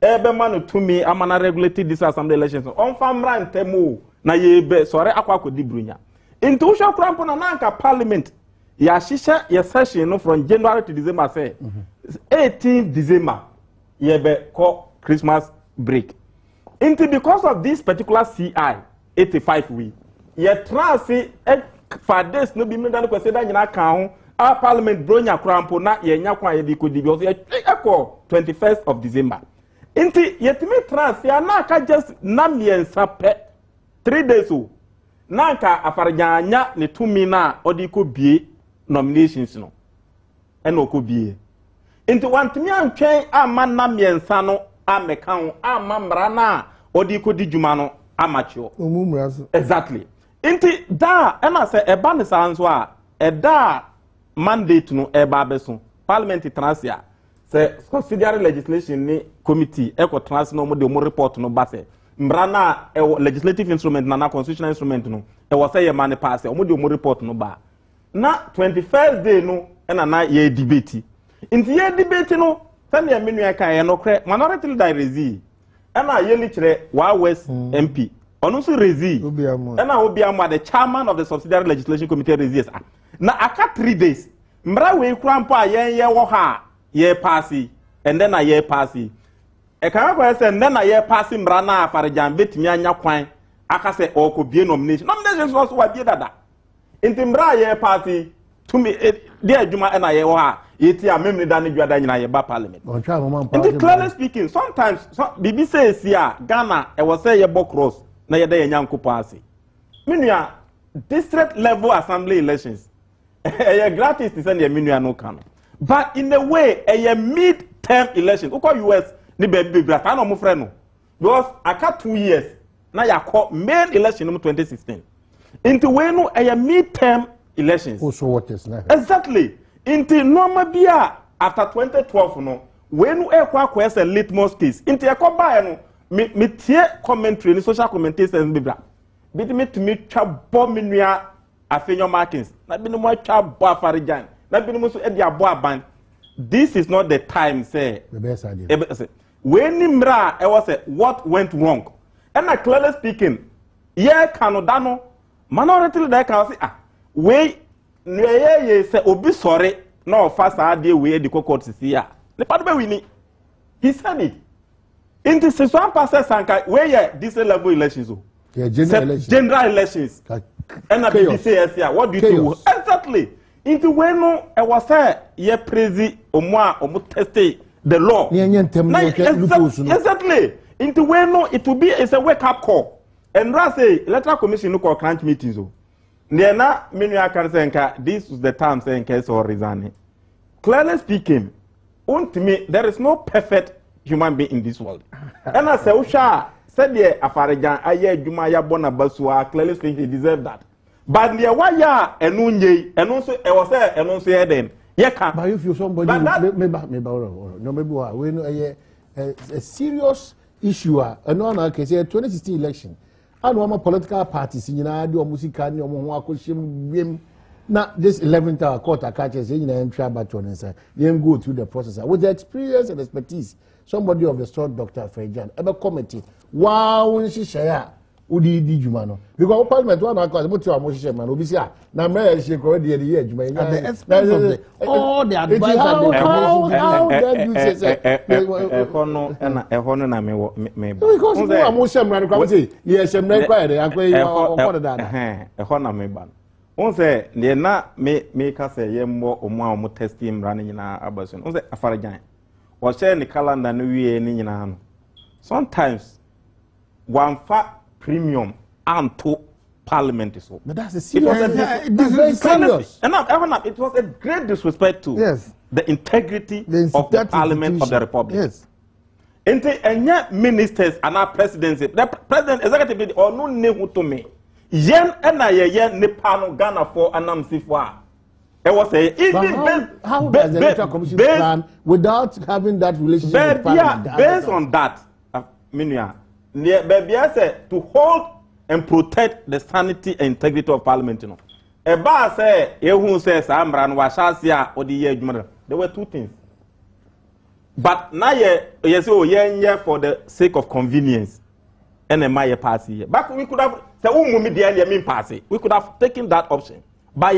B: ebe manu to me amana regulated this assembly elections on famra ntemu na ye be sore akwa kodi brunya enti wo hwa krampo na nanka parliament ya shisha ye session no from January to December say 18 December ye be call Christmas break into because of this particular CI 85 we ye transi for this no be me dan kwese da nyina kan ho our parliament bronya krampo na ye nya kwa ye di kodi bi ye call 21st of December into yetimi transi na ka just na miensa pe 3 days o na ka afarjanya ne tumi na odi ko bie nominations no ena ko bie into wantimi antwen amman na miensa no amekan amamra na odi ko di juma no amacho
C: omumra so
B: exactly inti da ena se eba ne sanso a eda mandate no eba beso parliament transia se subsidiary legislation ni committee eko trans no mo de mo report no base mbra na legislative instrument na constitutional instrument no e wo se ye man pass o mo de mo report no ba na 21st day no ena na ye debate inti ye debate no sani ya menu aka ye no kre minority leader rezi ena ye li kire wa west MP onu so rezi ena obiamo the chairman of the subsidiary legislation committee rezi na aka 3 days mbra we krampo a ye wo ha ye passi and then ye passi e kan ko say then ye passi mbra na afarejan betimi anya kwan aka say okobie nomination so wa bie dada inti mbra ye passi to me de adwuma ena ye wo ha yeti amemni da ne dwada nyina ye ba parliament and clearly speaking sometimes bibi says here Ghana e was say ye bo cross na ye da ye nyankopo ase menua district level assembly elections ye gratis to send ye menua no kan but in a way a mid-term election uko US ni baby brata no mo frɛ no because aka 2 years na yakɔ main election no 2016 into we no a mid-term elections
A: also what is now
B: exactly into normal bia after 2012 no we no ekwa as a litmus case into yakɔ ba no me tie commentary ni social commentators bibra bitimi tumi twa bɔ menua afenyo markings na bi no mo twa bɔ afarijan na bi no so e dia bɔ aban this is not the time say
A: the best idea
B: when nimra e was what went wrong and clearly speaking ye kanoda no minority leader can say we ye say obi sorry na ofa sa de we di court sisi a le pa do be wini he said it in this 1% sanka we ye this level elections o general elections and I say what do you think exactly into when no e was say ye praise omo test the law exactly into when no it will be it's a wake up call and say electoral commission no call crunch meetings o ne na menu aka say nka this was the time say nka so resign clearly speaking to me there is no perfect human being in this world and I say usha said the afarejan aye adwuma ya bona basua clearly speaking he deserve that but the waya enu nye enu so e was say enu so eden ye can
A: but if you somebody no maybe we know a serious issue enu na ke say 2016 election and one political parties nyina de omusika ne omo ho akohyem wiem na this 11th hour court akache say nyina entry back on inside then go through the process with the experience and expertise somebody of the sort Dr. Frejan ebe committee wow nhihya udi di juma no because parliament one akọ mo ti wa mo hihya man obi si na mra she ko de ye juma nya
C: the expense of the all the advice
A: how that you say
B: ehono na me
A: because mo mo hye mra no say ye hye mra kwa de akwa o da
B: eho na me ba on say ne na me ka say ye mbo omo testing mra ne nyina abaso on say afarajan o share ni calendar no wie ni nyina no sometimes one fa premium to parliament so
A: but that's a serious very serious
B: and it was a great disrespect to the integrity of the parliament of the republic.
C: Yes.
B: Into any ministers and our presidency. The president executive or no name to me. Yen and I yen Nepal Ghana for Anam for. It was a
A: how does the electoral commission plan without having that relationship with Parliament?
B: Yeah, based on that, Minya, baby, I said to hold and protect the sanity and integrity of Parliament. You know, a bar say, who says Amran Washasia or the year. There were two things. But now, yes, for the sake of convenience, and a Maya party. But we could have said, we could have taken that option. But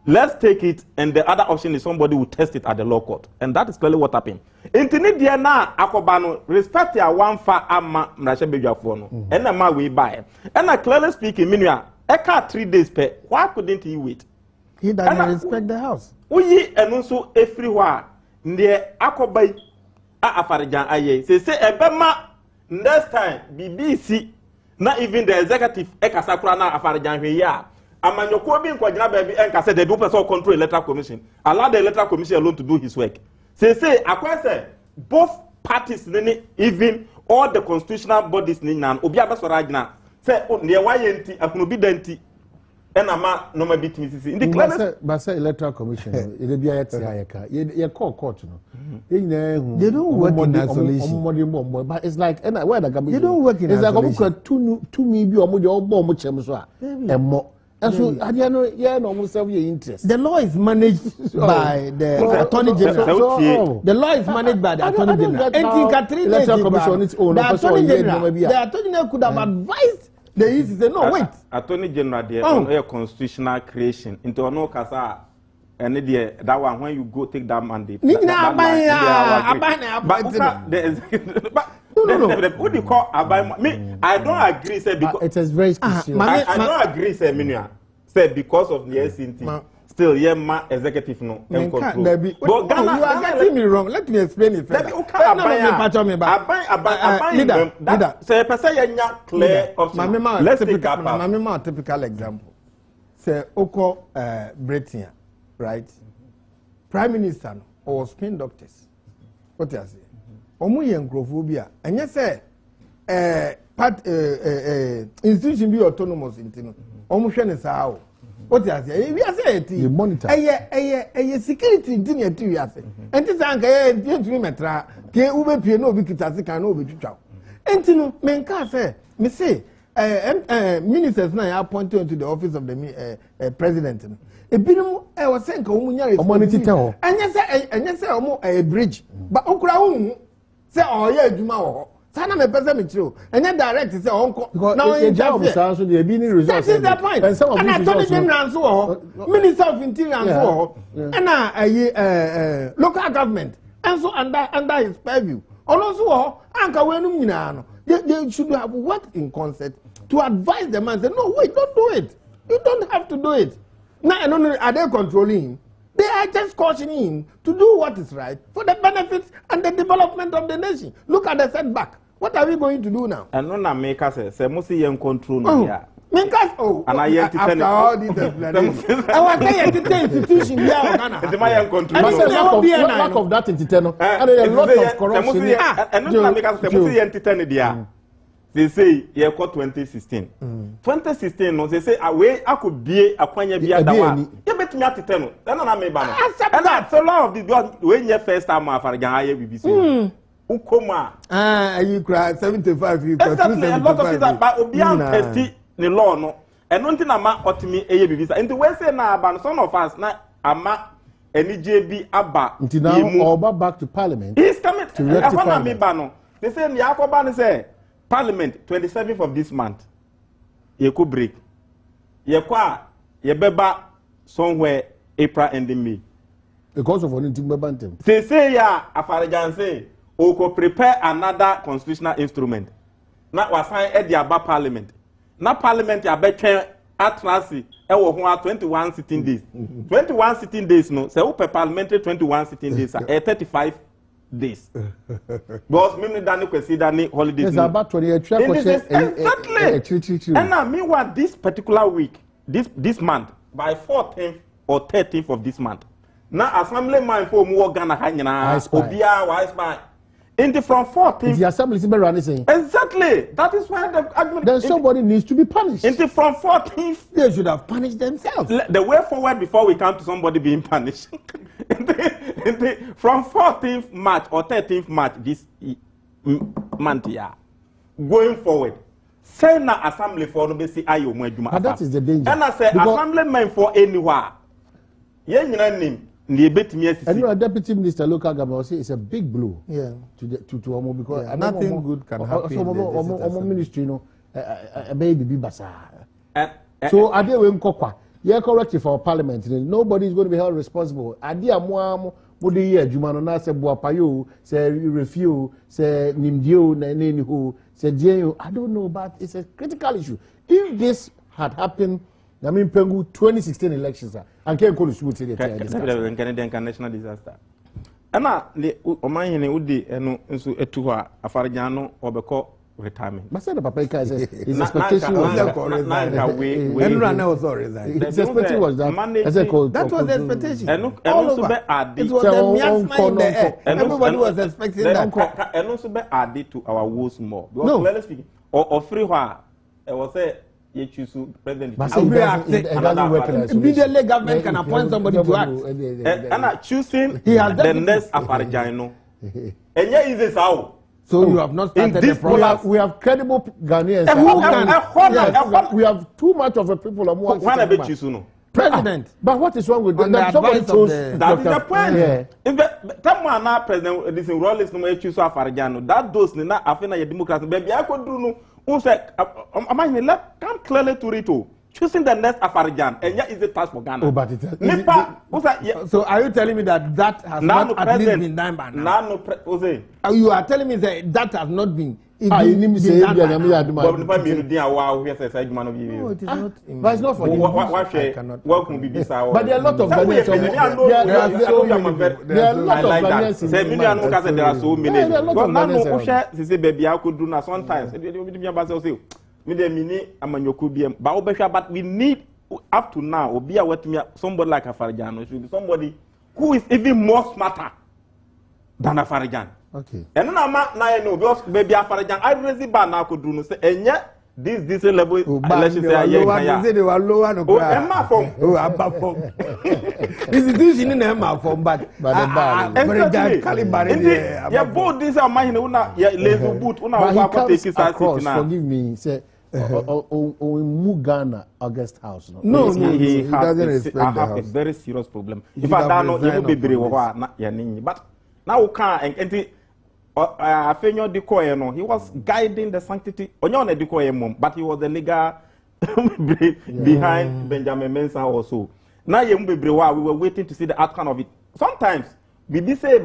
B: let's take it, and the other option is somebody will test it at the law court. And that is clearly what happened. In Tinidia now, Akobano, respect your one fa ama Mrasha Bejafono, and a ma we buy. And I clearly speaking, Minya, Eka 3 days per, why couldn't he wait?
C: He doesn't respect the house.
B: We and also everywhere. Near Akobai Afarijan Aye. Say Ebema next time BBC, not even the executive Ekasakura na Afarijan here. Amanyoko being Kwajana baby and said they do personal control electoral commission. Allow the electoral commission alone to do his work. Say Akwese both parties even all the constitutional bodies nan Obiaba Sorajna say near YNT Akunobidenti. And ama no ma bit Mrs. In the clearest
A: but say electoral commission it be a tiaka you call court no
C: they don't work in isolation
A: but it's like and where the
C: they don't work in isolation
A: it's like two me be omo de obo chem so a emo and so I know yeah no almost have your interest.
C: The law is managed by the Attorney General. The law is managed by the Attorney General.
A: Electoral commission its own
C: the Attorney General could have advised the easy say no wait.
B: Attorney General there on a constitutional creation into no kasa and that one when you go take that mandate. But what do you call me? I don't agree say because
A: it is very specific.
B: I don't agree say Minya say because of the SNT. Still, yeah, my executive no control.
C: But Ghana, you are getting me wrong. Let me explain it further. Leader.
B: Say, clear option. Let's take
C: a typical example. Say, Oko Britain, right? Prime Minister or spin doctors. What do you say? Omu yengrophobia. And you say, institution be autonomous in Omu shene sao. What you say? We are saying
A: you monitor.
C: Security in we are saying. And this anka to metra ke ube pie no bi kitase kan no be twitwa. Entinu menka say me say ministers na appointed to the office of the president. Ebinom was saying ka omunya responsibility. Anya say omo a bridge. But okura hu say oye adwuma wo. Sana me pese me chiro. Enya direct say onko.
A: Now in job so dey be ni results.
C: That is the point. And Attorney General so Minister of Interior so and local government and so under his purview. Also anka wenum nyina no. They should have worked in concert to advise the man say no wait don't do it. You don't have to do it. Now are they controlling him? They are just cautioning him to do what is right for the benefits and the development of the nation. Look at the setback. What are we going to do now?
B: And no make us say musi yen control no ya.
C: And I after all these explanations. I was saying the institution here in Ghana.
B: The Mayan control.
A: Lack of that entity and a lot of corruption.
B: And no make us say musi yen entity dia. They say ye ko 2016. 2016 no they say away could be akwanya bia da wa. Ye betimi atete no. Na me ba no. And that's a lot of the when your first time African higher BBC. Ukoma.
C: You cry 75 you cry
B: exactly, a lot of things about obian testi the law no. And one thing ama otimi eye BBC. And the way say na ban some of us na ama any JB aba.
A: Until now Oba back to Parliament.
B: He's coming
A: to rectify
B: me ba no. They say ni akoba ni say Parliament 27th of this month. Ye could break. Ye kwa ye beba somewhere April ending May.
A: Because of one intimate bantam.
B: Say ya Afarijan say or could prepare another constitutional instrument. Not was signed at the Aba Parliament. Now Parliament ya between Atlasi, 21 sitting days. 21 sitting days no. Say open parliamentary 21 sitting days 35 days. Because me dani kwesi dani holidays.
A: Yes, about 28.
B: Exactly. And now meanwhile this particular week, this month, by 14th or 13th of this month. Now assembly man for more Ghana hanyina obia wise by from 14th.
A: The assembly is running saying.
B: Exactly. That is why the argument.
A: Then somebody needs to be punished.
B: From 14th.
C: They should have punished themselves.
B: The way forward before we come to somebody being punished. From 14th March or 13th March this month, going forward. Say na assembly for no be see ayo mo adwuma.
A: But that is the danger.
B: And I say assemblyman for anywhere. Yen nyina nim na ebetimi asisi.
A: And you are deputy minister local government say it's a big blow.
C: Yeah.
A: To Omo because
C: nothing good can happen.
A: Omo ministry no baby be basa. So ade we nkokwa. Ye correct for parliament. Nobody is going to be held responsible. Ade amoa mo de ye adwuma no na se boapayo, se refuse, se nimdio na neni ho. I don't know, but it's a critical issue. If this had happened, I mean, Pengu 2016 elections, and can't call it
B: Canadian national disaster. And the Omani Udi and so a tour, a Farajano or Beko retirement.
A: But said the Papa is his expectation was
C: that
A: his expectation was that
C: that was the expectation. All over. It was the miasma in the air. Everybody was expecting that.
B: And also be added to our woes more.
C: No.
B: Clearly speaking, or free while it was a you choose president.
C: Immediately government can appoint somebody to act.
B: And choosing the next Afarajano. And yeah, is this how?
C: So you have not started the process.
A: We have credible Ghanaians. We have too much of a people among
C: President.
A: But what is wrong with them?
C: Somebody chose
B: that is the point. If the now president this role is no choose Afarajano, that does not afina your democracy. Baby, I could do no. Who said, come clearly to it. Choosing the next Afarijan, and yet is a task for Ghana.
A: Oh, but it
C: so are you telling me that has not at least been done by now? You are telling me that has not been
A: done by now?
C: No, it is not.
A: But it's not for you.
B: Welcome, BBC.
A: But there are a lot of Ghanaians. There are a lot of Ghanaians.
B: There are so many. But we need up to now somebody like Afarajano. It should be somebody who is even more smarter than Afarijan.
A: Okay.
B: And then I'm know because baby Afarijan I really bad now could do no say and yet this level election say
C: they were lower no
B: Emma form
C: abba form institution in Emma form but very caliber
B: yeah both this are mine una lazy boot una go take his
A: forgive me say Ghana August House.
B: No, he doesn't respect I have a very serious problem. If I don't know, he will be brave. But now we can't. And I think he was guiding the sanctity. But he was the legal behind Benjamin Mensah also. Now we were waiting to see the outcome of it. Sometimes we say,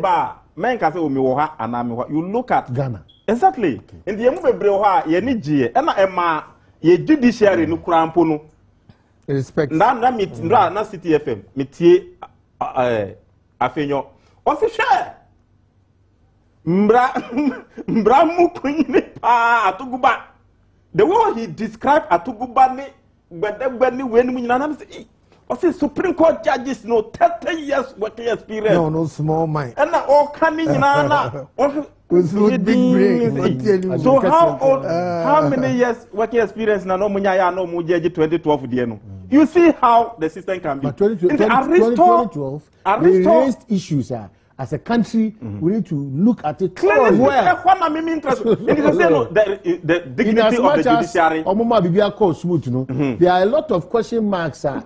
B: men can say, you look at
A: Ghana.
B: Exactly. In the move brewa ye ni gie na ema ye judiciary no krampo no
C: respect
B: na na City FM metie afenyo o se hwe mbra mu kunyi pa atuguba the way he described atuguba ni gbedegbe ni we ni mu nyina na say o say Supreme Court judges no 30 years working experience
C: no small mind
B: and all kan ni nyina na
C: with big brain.
B: So how many years working experience na no munya ya no mu jeje 2012 die no. You see how the system can be.
A: But 2012 we raised issues as a country we need to look at it
B: clearly well. The dignity of the judiciary.
A: There are a lot of question marks no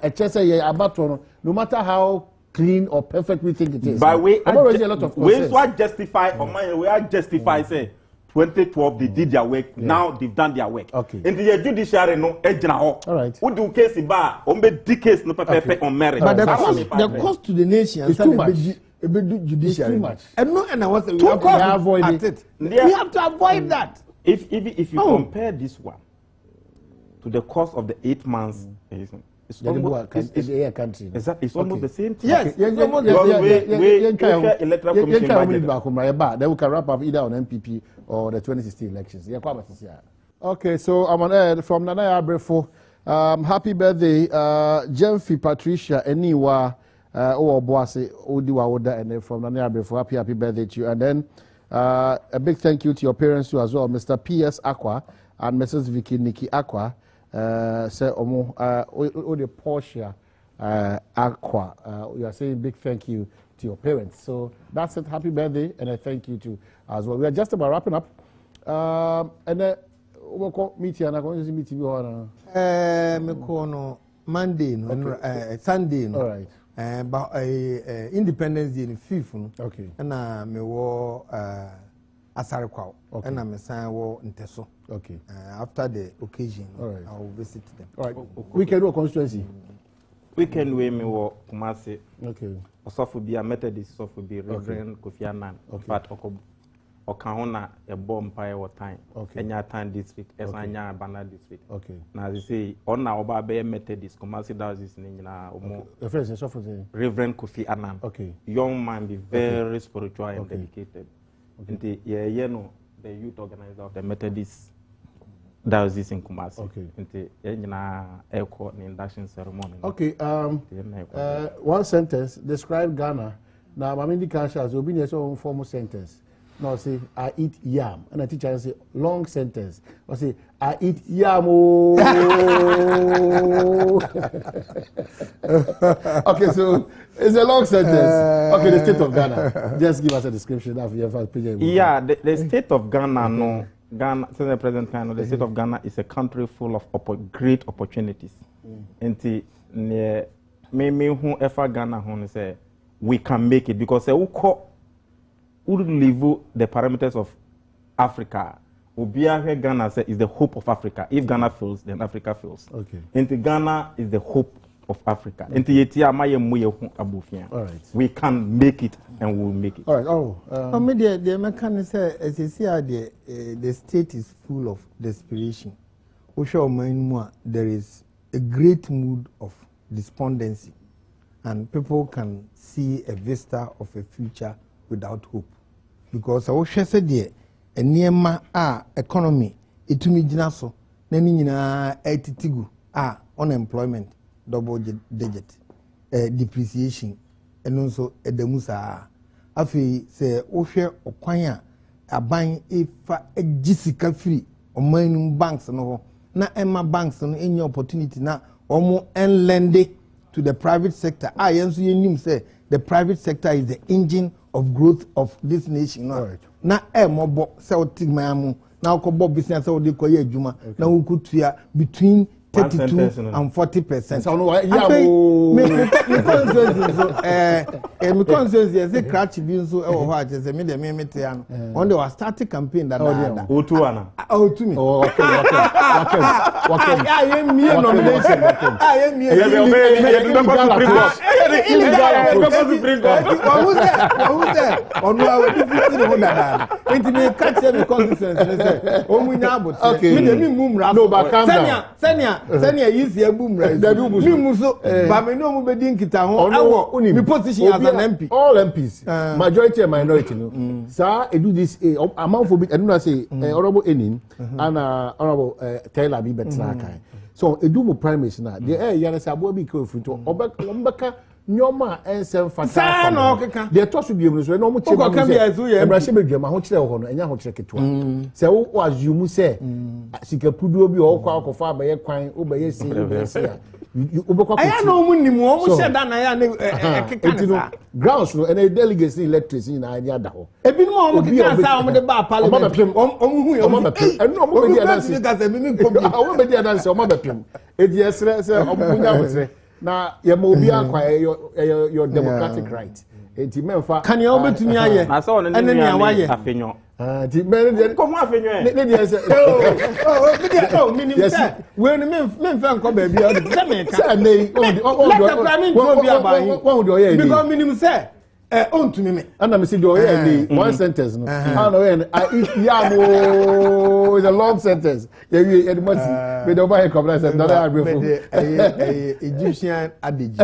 A: matter how clean or perfect we think it is.
B: By way,
A: a lot of
B: ways to justify or we are justify say 2012 they did their work. Now they've done their work.
A: Okay.
B: And the judiciary no all
A: right.
B: Who do case bar on be case no perfect on merit.
C: But the cost to the nation
A: is too much.
C: It's too much. And I was we
A: have to avoid it.
C: We have to avoid that.
B: If you compare this one to the cost of the 8 months. It's almost the same thing.
C: Yes,
A: then we can wrap up either on MPP or the 2016 elections. Okay, so I'm on air from Nana Abrefo. Happy birthday, Jemfi Patricia Eniwa Boase Odiwa Oda, and then from Nana Abrefo. Happy birthday to you. And then A big thank you to your parents too as well, Mr. P.S. Aqua and Mrs. Vicky Nikki Aqua. Say omo the Porsche Aqua. We are saying big thank you to your parents. So that's it. Happy birthday, and I thank you too as well. We are just about wrapping up. And then we'll call meeting and I'm going to meet you on
C: Monday, Sunday.
A: All right.
C: But Independence Day, the 5th.
A: Okay.
C: And me wo Asarikwa.
A: Okay.
C: And I'm saying wo Nteso.
A: Okay.
C: After the occasion,
A: all right.
C: I will visit them.
A: All right. Weekend or constituency?
B: Weekend we me wo Kumasi.
A: Okay.
B: Osofu bi a Methodist osofu bi Reverend Kofi Annan.
A: Okay.
B: But Okahona a bomb pie or time.
A: Okay.
B: Enya Tan district, Esanya Bana district.
A: Okay.
B: Now they say on now Oba be Methodist Kumasi diocese ni na omo.
A: The first is suffering.
B: Reverend Kofi Annan.
A: Okay.
B: Young man be very spiritual and
A: Okay.
B: dedicated. Okay. You know the youth organizer of the Methodist diocese in Kumasi.
A: Okay.
B: Nti yena echo ni induction ceremony.
A: Okay. One sentence describe Ghana. Now, I'm in the cash as will be a formal sentence. Now, say, I eat yam. And the teacher say, long sentence. I say, I eat yam. Okay, so it's a long sentence. Okay, the state of Ghana. Just give us a description of your first page.
B: Yeah, the state of Ghana, no. Ghana, since the present time, the state of Ghana is a country full of great opportunities. And me who ever Ghana who say we can make it because we live the parameters of Africa. Ubia Ghana say is the hope of Africa. If Ghana fails, then Africa fails.
A: Okay.
B: And Ghana is the hope of Africa. And all
A: right.
B: We can make it and we'll make it.
A: All right.
C: The mechanic say, as you see, the state is full of desperation. There is a great mood of despondency, and people can see a vista of a future without hope. Because I said there, a near economy, it to me jinaso, nanina etitigu, unemployment, double digit, depreciation, and also a demusa. Afi say, Oshe Okwanya, a buying a jessica free, or mining banks no, na Emma banks no any opportunity na, or more and lending to the private sector. I answer you say the private sector is the engine of growth of this nation. No? Right. Na mobo sell tigmamu now kobo business or the koye juma na ukutia between 32 and 40%. So no me consensus is a cratch bin so e ho aje se me de me tian on the starting campaign that
B: Otu ana
C: to me
A: Okay.
C: I am me nomination I am me on our different me catch me consensus o mu nya abot me me mum ra
A: no but calm down
C: Senior use your boom right. But me no be din kita ho. Me position as an MP.
A: All MPs, majority and minority, no. Sir, do this amount for bit. I do not say honorable Enin and honorable Taylor be better. So do more primaries now. The air yana say abo be careful to obeka nyoma ensem fata.
C: No keka.
A: The toss will be able to no mo chema. Embrase be dwema ho kire ho no enya ho kire keto. Say wo assume say sikapudu obi o kwa akofa abaye kwan obaye si ya. Ubekwa
C: aya no mu nim o mu sheda na ya keka na
A: grounds no and delegacy electricity na anya da ho.
C: Ebi no mo keka sa o mo de ba parliament. O mu hu yo.
A: O mo bepem. Enu o mo be dia dance. O mo be dia dance o mo bepem. E dia sre se o mu nya hotre. Na ye mo obi akwa your democratic right. Enti memfa
C: kan ye obetumi aye
B: na so ne ne afenyo
A: ti men de
B: ko mo afenyo
A: ne de se
C: minimum say we no memfa nko ba bia o de se me ka
A: say nei
C: o do because minimum say on to me
A: and me see do one sentence no I eat yam is a long sentence you must be the buy come say that
C: Egyptian adage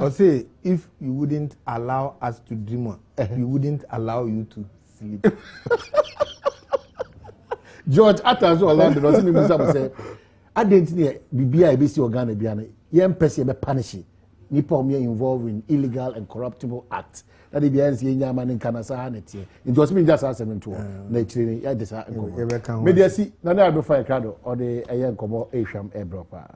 C: or say if you wouldn't allow us to dream on we wouldn't allow you to sleep.
A: George Atazo Orlando no tin musa say I didn't bibia e be see Ghana bia na yem pese be punish nipa omo involved in illegal and corruptible acts that the BNC nyama nin kana sa na tie it was me just asem nto na chire ni ya de sa nkomo media si na na do fa krado or the eyen nkomo ehwam ebropa